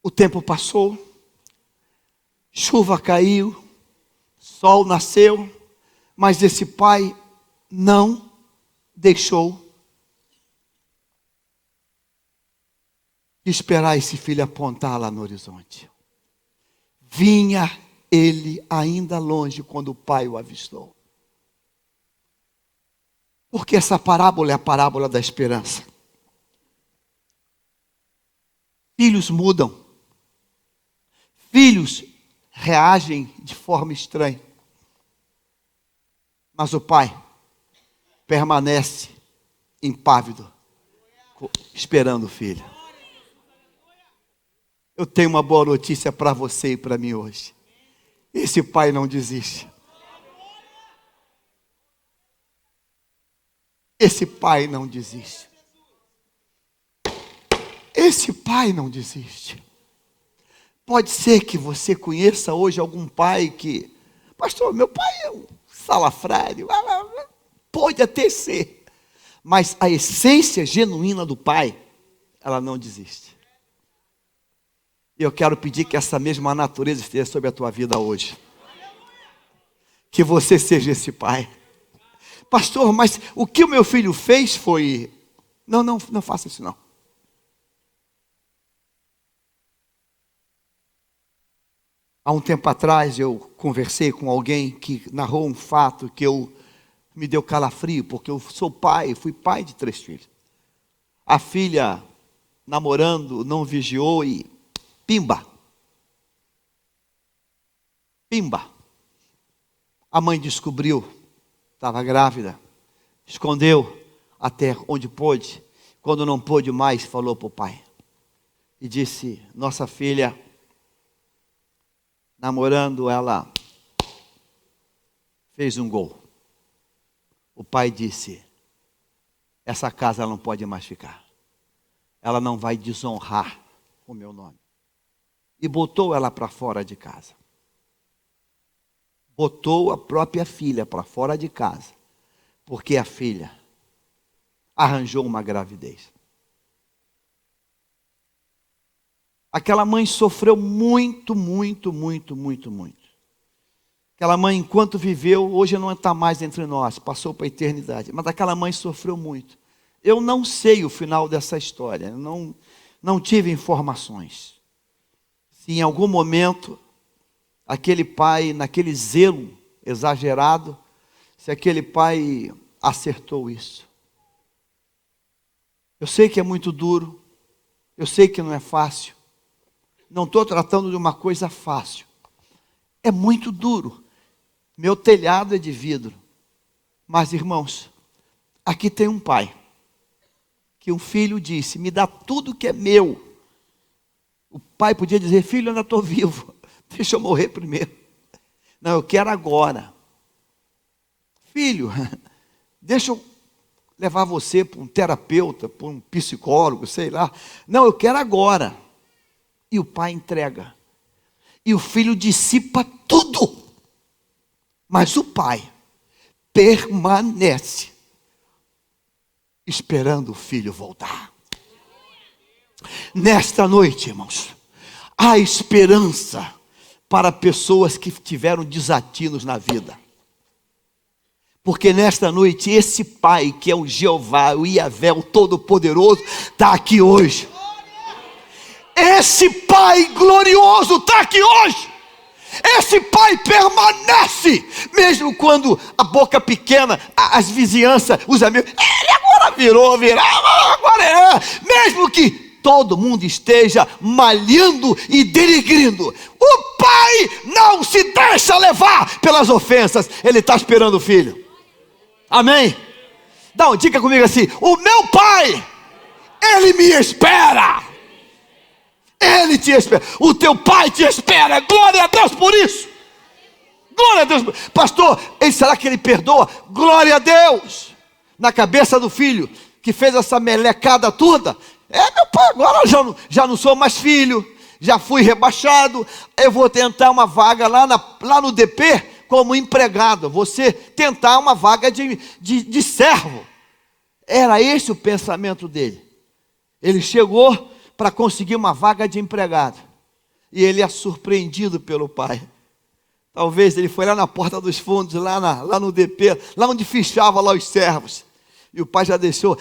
O tempo passou, chuva caiu, sol nasceu, mas esse pai não deixou de esperar esse filho apontar lá no horizonte. Vinha ele ainda longe quando o pai o avistou. Porque essa parábola é a parábola da esperança. Filhos mudam. Filhos reagem de forma estranha. Mas o pai permanece impávido, esperando o filho. Eu tenho uma boa notícia para você e para mim hoje. Esse pai não desiste. Esse pai não desiste. Esse pai não desiste. Pode ser que você conheça hoje algum pai que... Pastor, meu pai é um salafrário. Pode até ser. Mas a essência genuína do pai, ela não desiste. E eu quero pedir que essa mesma natureza esteja sobre a tua vida hoje. Que você seja esse pai. Pastor, mas o que o meu filho fez foi... Não faça isso não. Há um tempo atrás eu conversei com alguém que narrou um fato que me deu calafrio, porque eu sou pai, fui pai de 3 filhos. A filha namorando, não vigiou e pimba. A mãe descobriu, estava grávida, escondeu até onde pôde. Quando não pôde mais, falou para o pai. E disse, nossa filha... namorando, ela fez um gol. O pai disse, essa casa ela não pode mais ficar. Ela não vai desonrar o meu nome. E botou ela para fora de casa. Botou a própria filha para fora de casa. Porque a filha arranjou uma gravidez. Aquela mãe sofreu muito. Aquela mãe, enquanto viveu, hoje não está mais entre nós, passou para a eternidade. Mas aquela mãe sofreu muito. Eu não sei o final dessa história, não tive informações. Se em algum momento, aquele pai, naquele zelo exagerado, se aquele pai acertou isso. Eu sei que é muito duro, eu sei que não é fácil. Não estou tratando de uma coisa fácil. É muito duro. Meu telhado é de vidro. Mas, irmãos, aqui tem um pai. Que um filho disse, me dá tudo que é meu. O pai podia dizer, filho, eu ainda estou vivo. Deixa eu morrer primeiro. Não, eu quero agora. Filho, deixa eu levar você para um terapeuta, para um psicólogo, sei lá. Não, eu quero agora. E o pai entrega. E o filho dissipa tudo. Mas o pai permanece esperando o filho voltar. Nesta noite, irmãos, há esperança para pessoas que tiveram desatinos na vida. Porque nesta noite, esse pai que é o Jeová, o Iavé, o Todo-Poderoso, está aqui hoje. Esse pai glorioso está aqui hoje. Esse pai permanece, mesmo quando a boca pequena, as vizinhanças, os amigos, ele agora virou, agora é. Mesmo que todo mundo esteja malhando e denegrindo, o pai não se deixa levar pelas ofensas, ele está esperando o filho. Amém? Dá uma dica comigo assim, o meu pai, ele me espera. Ele te espera, o teu pai te espera, glória a Deus por isso. Glória a Deus, pastor, será que ele perdoa? Glória a Deus. Na cabeça do filho, que fez essa melecada toda, meu pai, agora já não sou mais filho, já fui rebaixado, eu vou tentar uma vaga lá no DP, como empregado, você tentar uma vaga de servo. Era esse o pensamento dele. Ele chegou para conseguir uma vaga de empregado. E ele é surpreendido pelo pai. Talvez ele foi lá na porta dos fundos, lá no DP, lá onde fichava lá os servos. E o pai já deixou,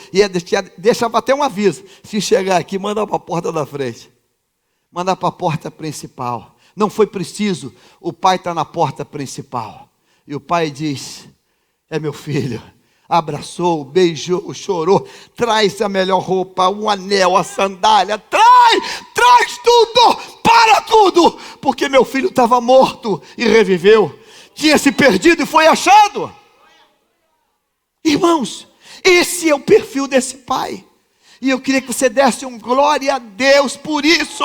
deixava até um aviso. Se chegar aqui, manda para a porta da frente. Manda para a porta principal. Não foi preciso, o pai está na porta principal. E o pai diz, é meu filho. Abraçou, beijou, chorou, traz a melhor roupa, um anel, a sandália, traz traz tudo, para tudo, porque meu filho estava morto e reviveu, tinha se perdido e foi achado. Irmãos, esse é o perfil desse pai, e eu queria que você desse um glória a Deus por isso.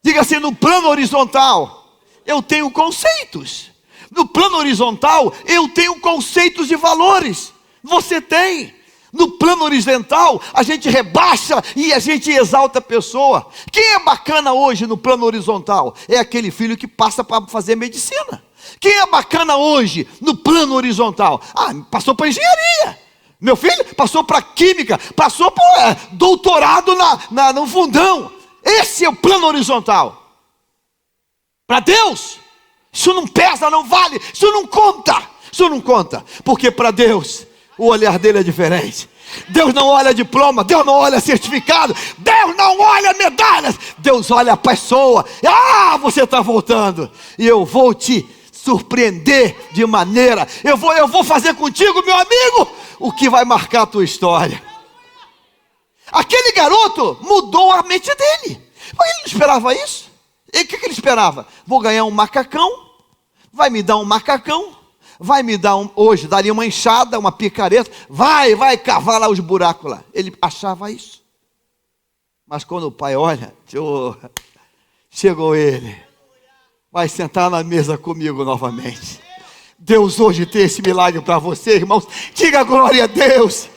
Diga assim: no plano horizontal eu tenho conceitos, no plano horizontal eu tenho conceitos e valores. Você tem. No plano horizontal a gente rebaixa e a gente exalta a pessoa. Quem é bacana hoje no plano horizontal? É aquele filho que passa para fazer medicina. Quem é bacana hoje no plano horizontal? Passou para engenharia. Meu filho passou para química, passou por doutorado no fundão. Esse é o plano horizontal. Para Deus isso não pesa, não vale, isso não conta. Isso não conta, porque para Deus o olhar dele é diferente. Deus não olha diploma, Deus não olha certificado, Deus não olha medalhas, Deus olha a pessoa. Você está voltando, e eu vou te surpreender de maneira, eu vou fazer contigo, meu amigo, o que vai marcar a tua história. Aquele garoto mudou a mente dele, mas ele não esperava isso. E o que ele esperava? Vou ganhar um macacão, vai me dar um macacão, vai me dar hoje daria uma enxada, uma picareta, vai cavar lá os buracos lá. Ele achava isso. Mas quando o pai olha, chegou ele, vai sentar na mesa comigo novamente. Deus hoje tem esse milagre para você, irmãos. Diga glória a Deus.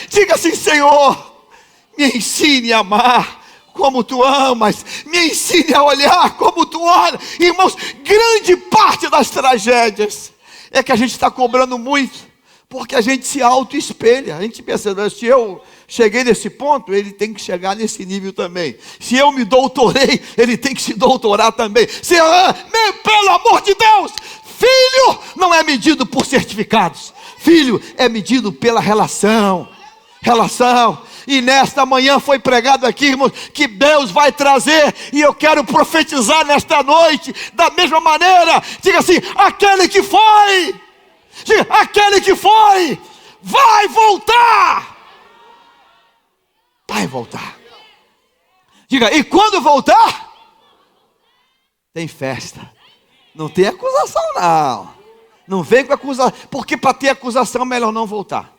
Diga assim: Senhor, me ensine a amar como tu amas, me ensine a olhar como tu olha. Irmãos, grande parte das tragédias é que a gente está cobrando muito, porque a gente se auto-espelha. A gente pensa: se eu cheguei nesse ponto, ele tem que chegar nesse nível também. Se eu me doutorei, ele tem que se doutorar também. Pelo amor de Deus, filho não é medido por certificados, filho é medido pela relação. E nesta manhã foi pregado aqui, irmãos, que Deus vai trazer, e eu quero profetizar nesta noite, da mesma maneira. Diga assim: aquele que foi, vai voltar. Vai voltar. Diga: e quando voltar, tem festa. Não tem acusação não. Não vem com acusação, porque para ter acusação é melhor não voltar.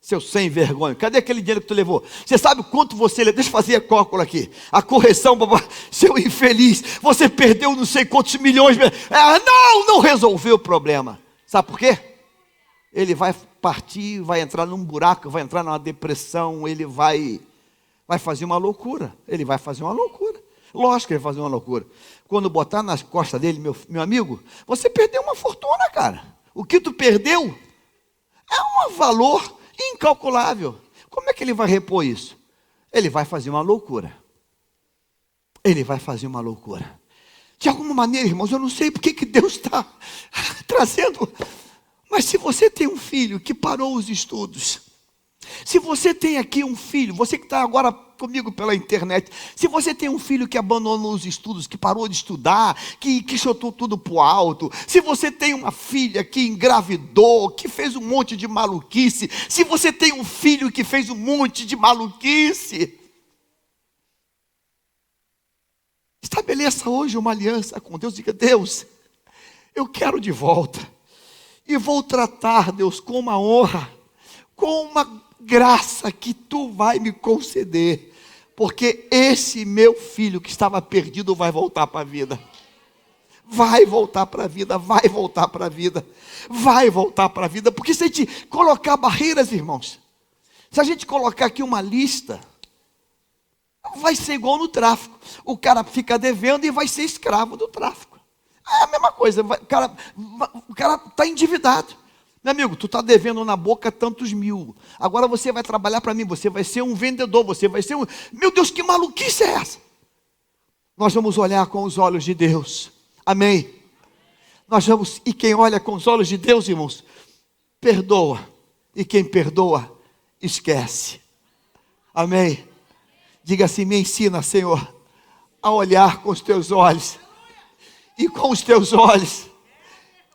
Seu sem vergonha, cadê aquele dinheiro que tu levou? Você sabe o quanto você levou? Deixa eu fazer a cálculo aqui. A correção, seu infeliz, você perdeu não sei quantos milhões. Não resolveu o problema. Sabe por quê? Ele vai partir, vai entrar num buraco, vai entrar numa depressão, ele vai fazer uma loucura. Ele vai fazer uma loucura. Lógico que ele vai fazer uma loucura. Quando botar nas costas dele, meu amigo, você perdeu uma fortuna, cara. O que tu perdeu é um valor incalculável. Como é que ele vai repor isso? Ele vai fazer uma loucura. De alguma maneira, irmãos, eu não sei porque que Deus está trazendo, mas se você tem um filho que parou os estudos, se você tem aqui um filho, você que está agora comigo pela internet, se você tem um filho que abandonou os estudos, que parou de estudar, que chutou tudo para o alto, se você tem uma filha que engravidou, que fez um monte de maluquice, se você tem um filho que fez um monte de maluquice, estabeleça hoje uma aliança com Deus. Diga: Deus, eu quero de volta, e vou tratar, Deus, com uma honra, com uma graça que tu vai me conceder, porque esse meu filho que estava perdido vai voltar para a vida. Vai voltar para a vida, porque se a gente colocar barreiras, irmãos, se a gente colocar aqui uma lista, vai ser igual no tráfico. O cara fica devendo e vai ser escravo do tráfico. É a mesma coisa, o cara está endividado. Meu amigo, tu está devendo na boca tantos mil, agora você vai trabalhar para mim, você vai ser um vendedor, você vai ser um... Meu Deus, que maluquice é essa? Nós vamos olhar com os olhos de Deus, amém? E quem olha com os olhos de Deus, irmãos, perdoa, e quem perdoa, esquece, amém? Diga assim: me ensina, Senhor, a olhar com os teus olhos, e com os teus olhos,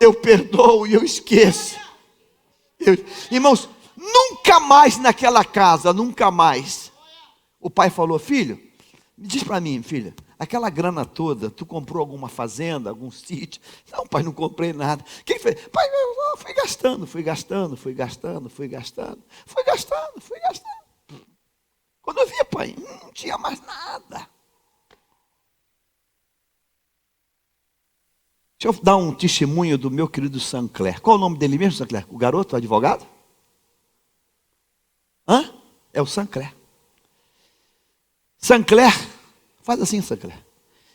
eu perdoo e eu esqueço. Irmãos, nunca mais naquela casa, nunca mais O pai falou: filho, me diz para mim, filha, aquela grana toda, tu comprou alguma fazenda, algum sítio? Não, pai, não comprei nada. O que fez? Pai, eu fui gastando. Quando eu vi, pai, não tinha mais nada. Deixa eu dar um testemunho do meu querido Sancler. Qual é o nome dele mesmo, Sancler? O garoto, o advogado? É o Sancler. Sancler, faz assim, Sancler.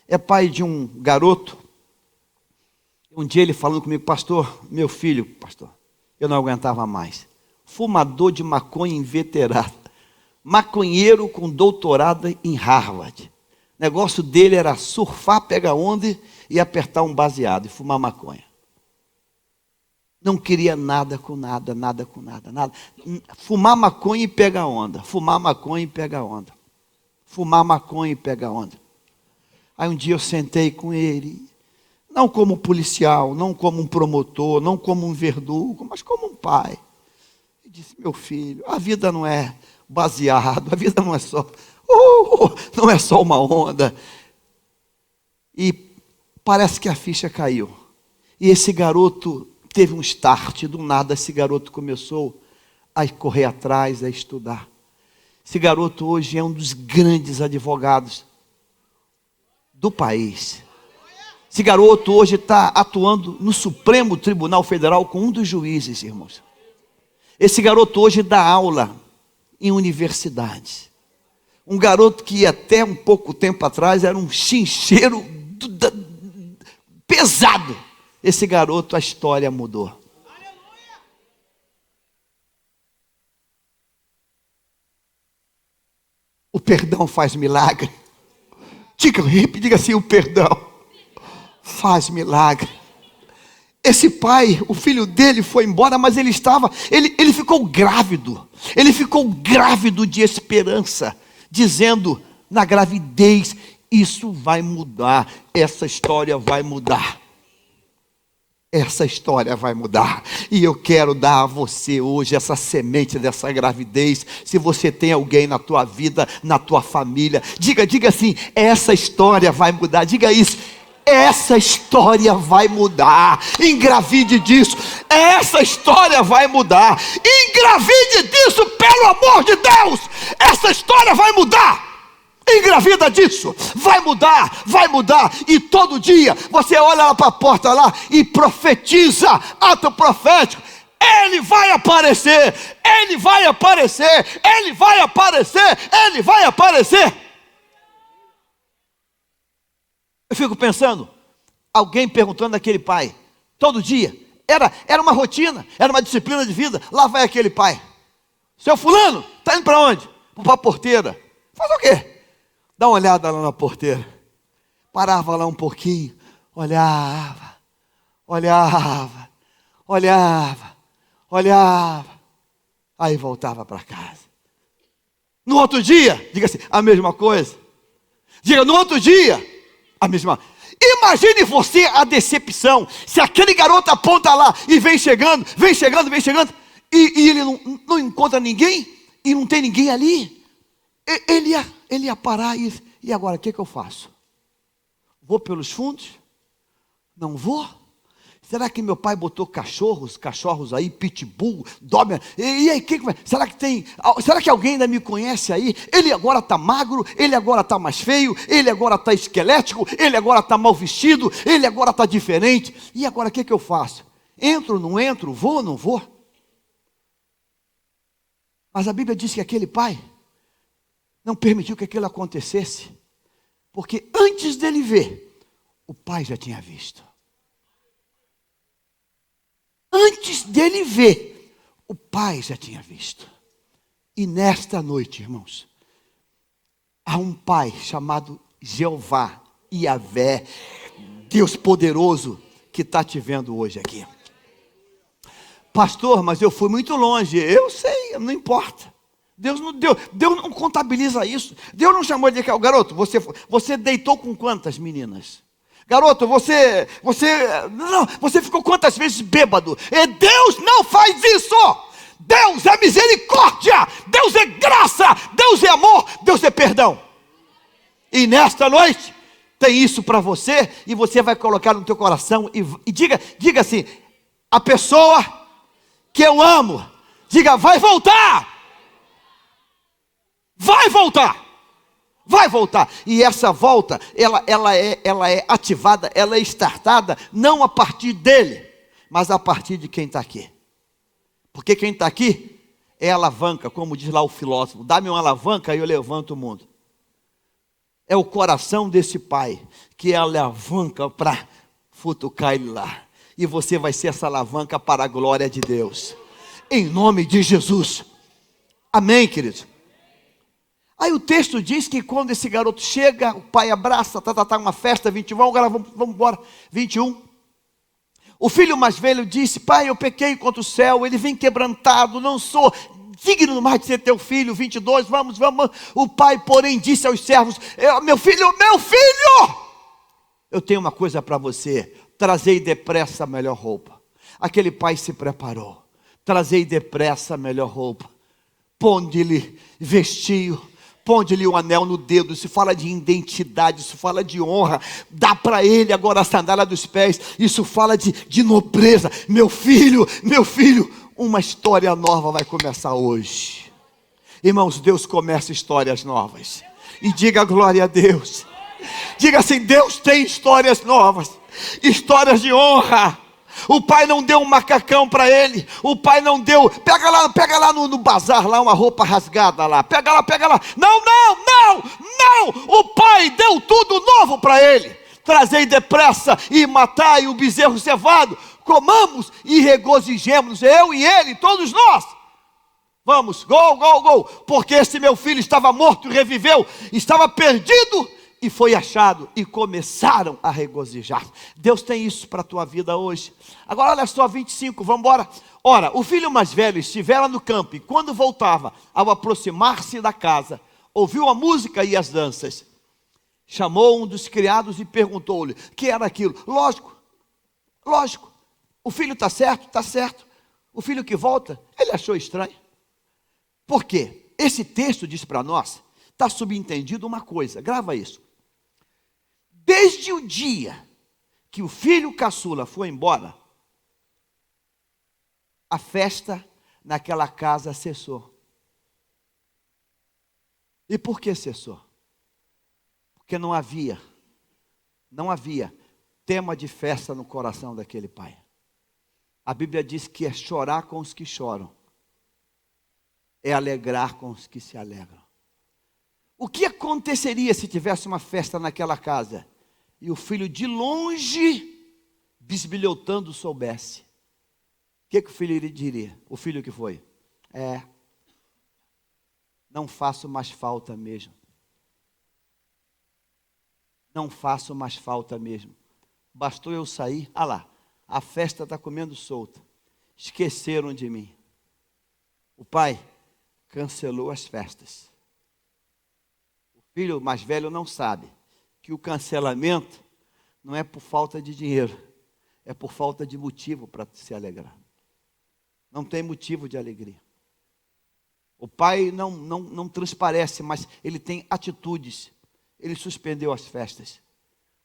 É pai de um garoto. Um dia ele falando comigo: pastor, meu filho, pastor, eu não aguentava mais. Fumador de maconha inveterado. Maconheiro com doutorado em Harvard. O negócio dele era surfar, pegar onda e apertar um baseado e fumar maconha. Não queria nada com nada. Fumar maconha e pegar onda. Aí um dia eu sentei com ele, não como policial, não como um promotor, não como um verdugo, mas como um pai. E disse: meu filho, a vida não é baseado, a vida não é só, não é só uma onda. E parece que a ficha caiu. E esse garoto teve um start, do nada esse garoto começou a correr atrás, a estudar. Esse garoto hoje é um dos grandes advogados do país. Esse garoto hoje está atuando no Supremo Tribunal Federal com um dos juízes, irmãos. Esse garoto hoje dá aula em universidades. Um garoto que até um pouco tempo atrás era um chincheiro pesado. Esse garoto, a história mudou. O perdão faz milagre. Diga assim: o perdão faz milagre. Esse pai, o filho dele foi embora, mas ele ficou grávido. Ele ficou grávido de esperança, dizendo: na gravidez, isso vai mudar, essa história vai mudar. Essa história vai mudar. E eu quero dar a você hoje essa semente dessa gravidez. Se você tem alguém na tua vida, na tua família, diga assim: essa história vai mudar. Diga isso: essa história vai mudar. Engravide disso. Essa história vai mudar. Engravide disso, pelo amor de Deus. Essa história vai mudar. Engravida disso, vai mudar, e todo dia você olha lá para a porta lá e profetiza, ato profético: ele vai aparecer. Eu fico pensando, alguém perguntando àquele pai, todo dia, era uma rotina, era uma disciplina de vida. Lá vai aquele pai: seu fulano, está indo para onde? Para a porteira. Faz o quê? Dá uma olhada lá na porteira. Parava lá um pouquinho, olhava. Aí voltava para casa. No outro dia, diga assim, a mesma coisa. Diga: no outro dia, a mesma. Imagine você a decepção, se aquele garoto aponta lá e vem chegando, e ele não encontra ninguém, e não tem ninguém ali. Ele ia parar e agora o que eu faço? Vou pelos fundos? Não vou? Será que meu pai botou cachorros aí, pitbull, doberman? E aí, será que alguém ainda me conhece aí? Ele agora está magro, ele agora está mais feio, ele agora está esquelético, ele agora está mal vestido, ele agora está diferente. E agora o que eu faço? Entro, não entro, vou ou não vou? Mas a Bíblia diz que aquele pai não permitiu que aquilo acontecesse, porque antes dele ver, o pai já tinha visto. Antes dele ver, o pai já tinha visto. E nesta noite, irmãos, há um pai chamado Jeová, Yahvé, Deus poderoso, que está te vendo hoje aqui. Pastor, mas eu fui muito longe. Eu sei, não importa. Deus não contabiliza isso. Deus não chamou de garoto, você deitou com quantas meninas? Garoto, você ficou quantas vezes bêbado? E Deus não faz isso. Deus é misericórdia, Deus é graça, Deus é amor, Deus é perdão. E nesta noite tem isso para você, e você vai colocar no teu coração e diga assim: a pessoa que eu amo, diga, vai voltar. Vai voltar. Vai voltar. E essa volta, ela é ativada, ela é startada, não a partir dele, mas a partir de quem está aqui. Porque quem está aqui é alavanca, como diz lá o filósofo: dá-me uma alavanca e eu levanto o mundo. É o coração desse pai que é a alavanca para futucar ele lá. E você vai ser essa alavanca para a glória de Deus, em nome de Jesus. Amém, queridos? Aí o texto diz que quando esse garoto chega, o pai abraça, uma festa, 21, agora vamos embora, 21. O filho mais velho disse: pai, eu pequei contra o céu, ele vem quebrantado, não sou digno mais de ser teu filho. 22, vamos. O pai, porém, disse aos servos: meu filho, eu tenho uma coisa para você, trazei depressa a melhor roupa. Aquele pai se preparou, trazei depressa a melhor roupa, ponde-lhe vestiu, ponde-lhe um anel no dedo. Isso fala de identidade, isso fala de honra. Dá para ele agora a sandália dos pés, isso fala de nobreza. Meu filho, uma história nova vai começar hoje. Irmãos, Deus começa histórias novas. E diga glória a Deus. Diga assim: Deus tem histórias novas, histórias de honra. O pai não deu um macacão para ele. O pai não deu, pega lá no bazar lá uma roupa rasgada lá. Pega lá. Não. O pai deu tudo novo para ele. Trazei depressa e matai o bezerro cevado. Comamos e regozijemos, eu e ele, todos nós. Vamos, gol. Porque esse meu filho estava morto e reviveu, estava perdido e foi achado, e começaram a regozijar. Deus tem isso para a tua vida hoje. Agora olha só, 25, vamos embora. Ora, o filho mais velho estivera no campo, e quando voltava, ao aproximar-se da casa, ouviu a música e as danças. Chamou um dos criados e perguntou-lhe: que era aquilo? Lógico, o filho está certo, o filho que volta, ele achou estranho. Por quê? Esse texto diz para nós, está subentendido uma coisa, grava isso. Desde o dia que o filho caçula foi embora, a festa naquela casa cessou. E por que cessou? Porque não havia tema de festa no coração daquele pai. A Bíblia diz que é chorar com os que choram, é alegrar com os que se alegram. O que aconteceria se tivesse uma festa naquela casa e o filho de longe, bisbilhotando, soubesse? O que o filho diria? O filho que foi? Não faço mais falta mesmo. Não faço mais falta mesmo. Bastou eu sair, lá, a festa está comendo solta. Esqueceram de mim. O pai cancelou as festas. O filho mais velho não sabe que o cancelamento não é por falta de dinheiro, é por falta de motivo para se alegrar. Não tem motivo de alegria. O pai não transparece, mas ele tem atitudes. Ele suspendeu as festas.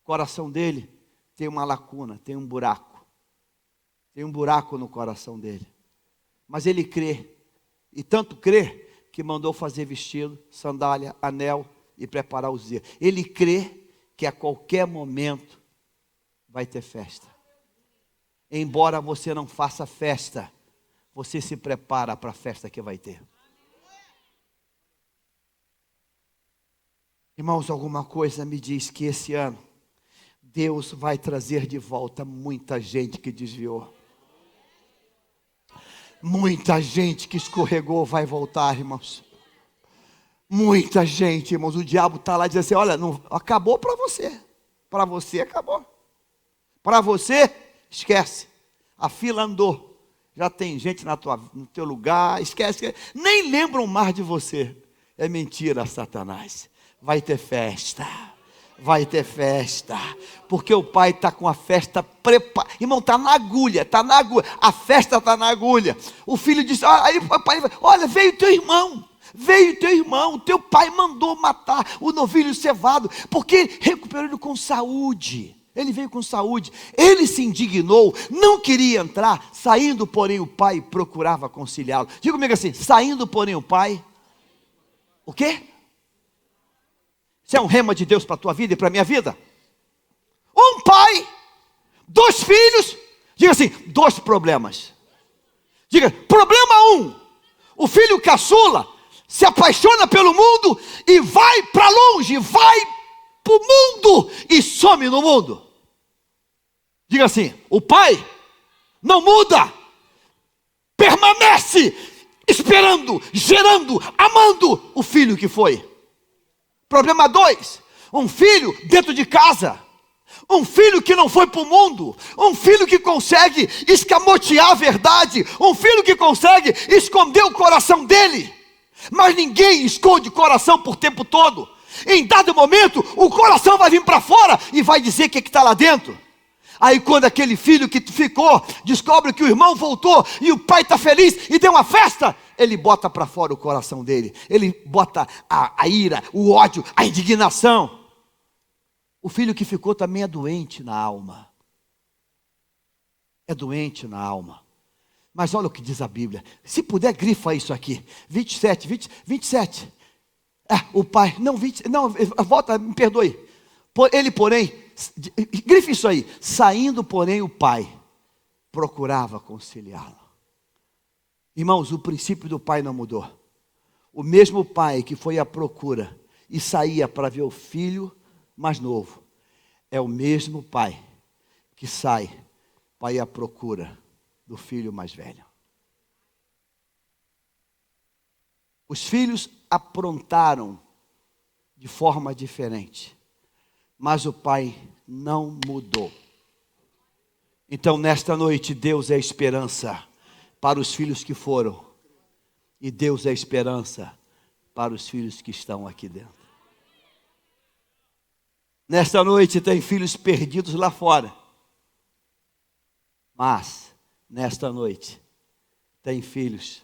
O coração dele tem uma lacuna, tem um buraco. Tem um buraco no coração dele. Mas ele crê. E tanto crê que mandou fazer vestido, sandália, anel e preparar os dias. Ele crê que a qualquer momento vai ter festa. Embora você não faça festa, você se prepara para a festa que vai ter. Irmãos, alguma coisa me diz que esse ano Deus vai trazer de volta muita gente que desviou. Muita gente que escorregou vai voltar, irmãos. Muita gente, irmãos. O diabo está lá dizendo assim: olha, não, acabou para você. Para você acabou. Para você, esquece. A fila andou. Já tem gente no teu lugar. Esquece. Nem lembram mais de você. É mentira, Satanás. Vai ter festa. vai ter festa, porque o pai está com a festa preparada. Irmão, está na agulha, a festa está na agulha. O filho disse, aí o pai, olha, veio teu irmão, teu pai mandou matar o novilho cevado, porque recuperou ele com saúde. Ele veio com saúde, ele se indignou, não queria entrar, saindo porém o pai procurava conciliá-lo. Diga comigo assim, saindo porém o pai, o quê? Isso é um rema de Deus para a tua vida e para a minha vida? Um pai, 2 filhos, diga assim, 2 problemas. Diga, problema 1, o filho caçula se apaixona pelo mundo e vai para longe, vai para o mundo e some no mundo. Diga assim, o pai não muda, permanece esperando, gerando, amando o filho que foi. Problema 2, um filho dentro de casa, um filho que não foi para o mundo, um filho que consegue escamotear a verdade, um filho que consegue esconder o coração dele, mas ninguém esconde o coração por tempo todo. Em dado momento, o coração vai vir para fora e vai dizer o que está lá dentro. Aí quando aquele filho que ficou, descobre que o irmão voltou e o pai está feliz e deu uma festa, ele bota para fora o coração dele, ele bota a ira, o ódio, a indignação. O filho que ficou também é doente na alma. É doente na alma. Mas olha o que diz a Bíblia. Se puder, grifa isso aqui. 27. O pai, volta, me perdoe. Ele, porém, grife isso aí. Saindo, porém, o pai procurava conciliá-lo. Irmãos, o princípio do pai não mudou. O mesmo pai que foi à procura e saía para ver o filho mais novo, é o mesmo pai que sai para ir à procura do filho mais velho. Os filhos aprontaram de forma diferente, mas o pai não mudou. Então nesta noite Deus é esperança para os filhos que foram, e Deus é esperança para os filhos que estão aqui dentro. Nesta noite tem filhos perdidos lá fora, mas nesta noite tem filhos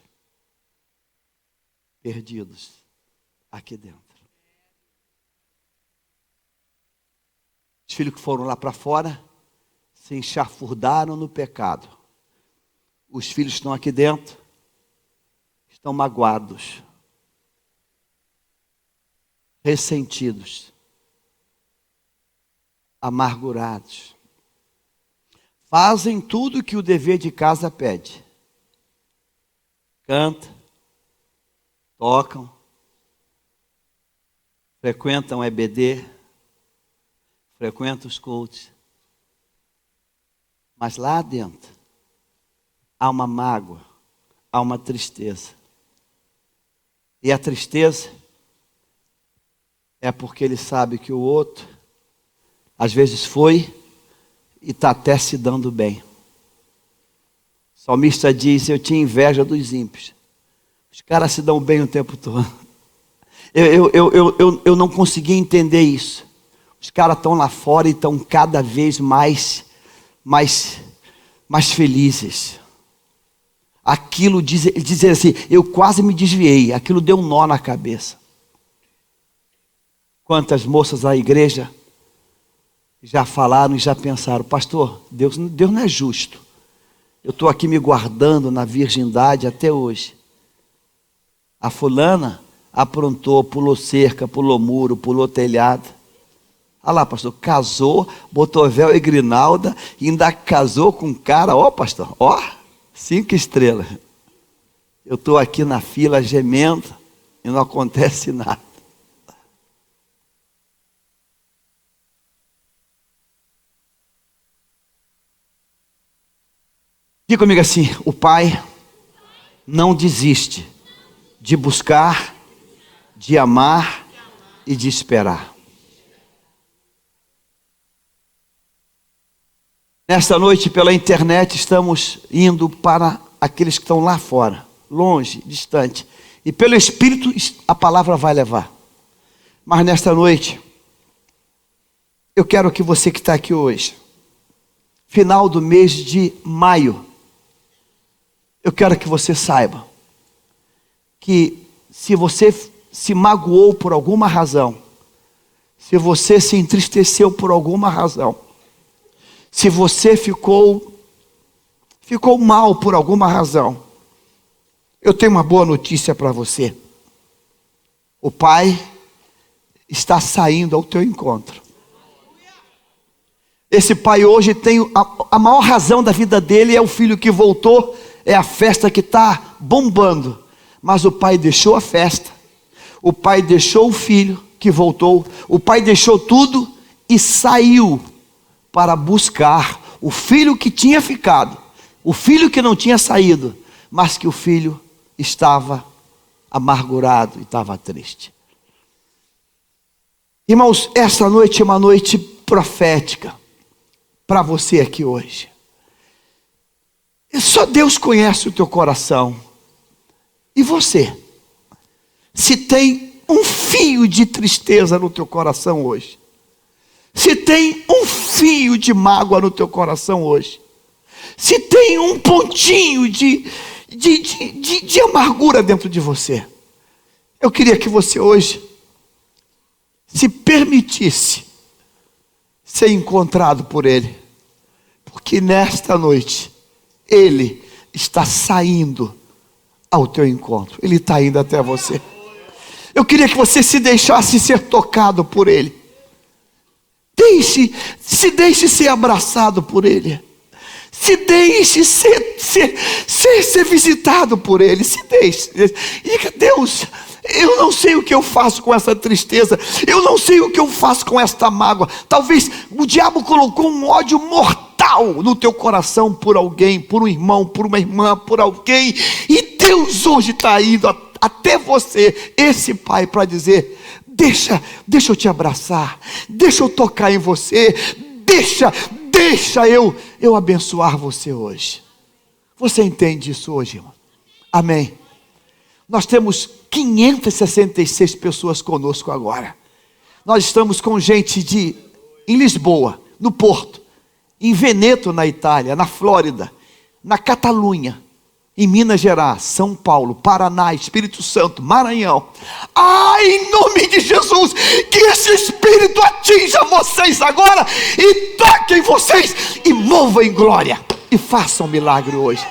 perdidos aqui dentro. Os filhos que foram lá para fora se enxafurdaram no pecado. Os filhos que estão aqui dentro estão magoados, ressentidos, amargurados. Fazem tudo que o dever de casa pede. Cantam, tocam, frequentam EBD, frequentam os cultos. Mas lá dentro há uma mágoa, há uma tristeza. E a tristeza é porque ele sabe que o outro às vezes foi e está até se dando bem. O salmista diz, eu tinha inveja dos ímpios. Os caras se dão bem o tempo todo. Eu não conseguia entender isso. Os caras estão lá fora e estão cada vez mais felizes. Aquilo dizer assim, eu quase me desviei, aquilo deu um nó na cabeça. Quantas moças da igreja já falaram e já pensaram, pastor, Deus não é justo. Eu estou aqui me guardando na virgindade até hoje. A fulana aprontou, pulou cerca, pulou muro, pulou telhado. Olha lá, pastor, casou, botou véu e grinalda, e ainda casou com um cara, ó pastor, 5 estrelas. Eu estou aqui na fila gemendo e não acontece nada. Diga comigo assim, o pai não desiste de buscar, de amar e de esperar. Nesta noite, pela internet, estamos indo para aqueles que estão lá fora, longe, distante. E pelo Espírito, a palavra vai levar. Mas nesta noite, Eu quero que você que está aqui hoje, final do mês de maio, eu quero que você saiba que se você se magoou por alguma razão, se você se entristeceu por alguma razão, se você ficou mal por alguma razão, eu tenho uma boa notícia para você. O Pai está saindo ao teu encontro. Esse pai hoje tem a maior razão da vida dele, é o filho que voltou, é a festa que está bombando. Mas o pai deixou a festa, o pai deixou o filho que voltou, o pai deixou tudo e saiu para buscar o filho que tinha ficado, o filho que não tinha saído, mas que o filho estava amargurado e estava triste. Irmãos, essa noite é uma noite profética para você aqui hoje. E só Deus conhece o teu coração. E você? Se tem um fio de tristeza no teu coração hoje, se tem um fio de mágoa no teu coração hoje, se tem um pontinho de amargura dentro de você, eu queria que você hoje se permitisse ser encontrado por Ele, porque nesta noite Ele está saindo ao teu encontro, Ele está indo até você. Eu queria que você se deixasse ser tocado por Ele, se deixe ser abraçado por Ele, se deixe ser visitado por Ele, se deixe, e diga: Deus, eu não sei o que eu faço com essa tristeza, eu não sei o que eu faço com esta mágoa. Talvez o diabo colocou um ódio mortal no teu coração por alguém, por um irmão, por uma irmã, por alguém, e Deus hoje está indo até você, esse pai, para dizer: deixa eu te abraçar, deixa eu tocar em você, deixa eu abençoar você hoje. Você entende isso hoje, irmão? Amém. Nós temos 566 pessoas conosco agora. Nós estamos com gente em Lisboa, no Porto, em Veneto, na Itália, na Flórida, na Catalunha, em Minas Gerais, São Paulo, Paraná, Espírito Santo, Maranhão. Em nome de Jesus, que esse Espírito atinja vocês agora e toque em vocês e mova em glória e faça um milagre hoje.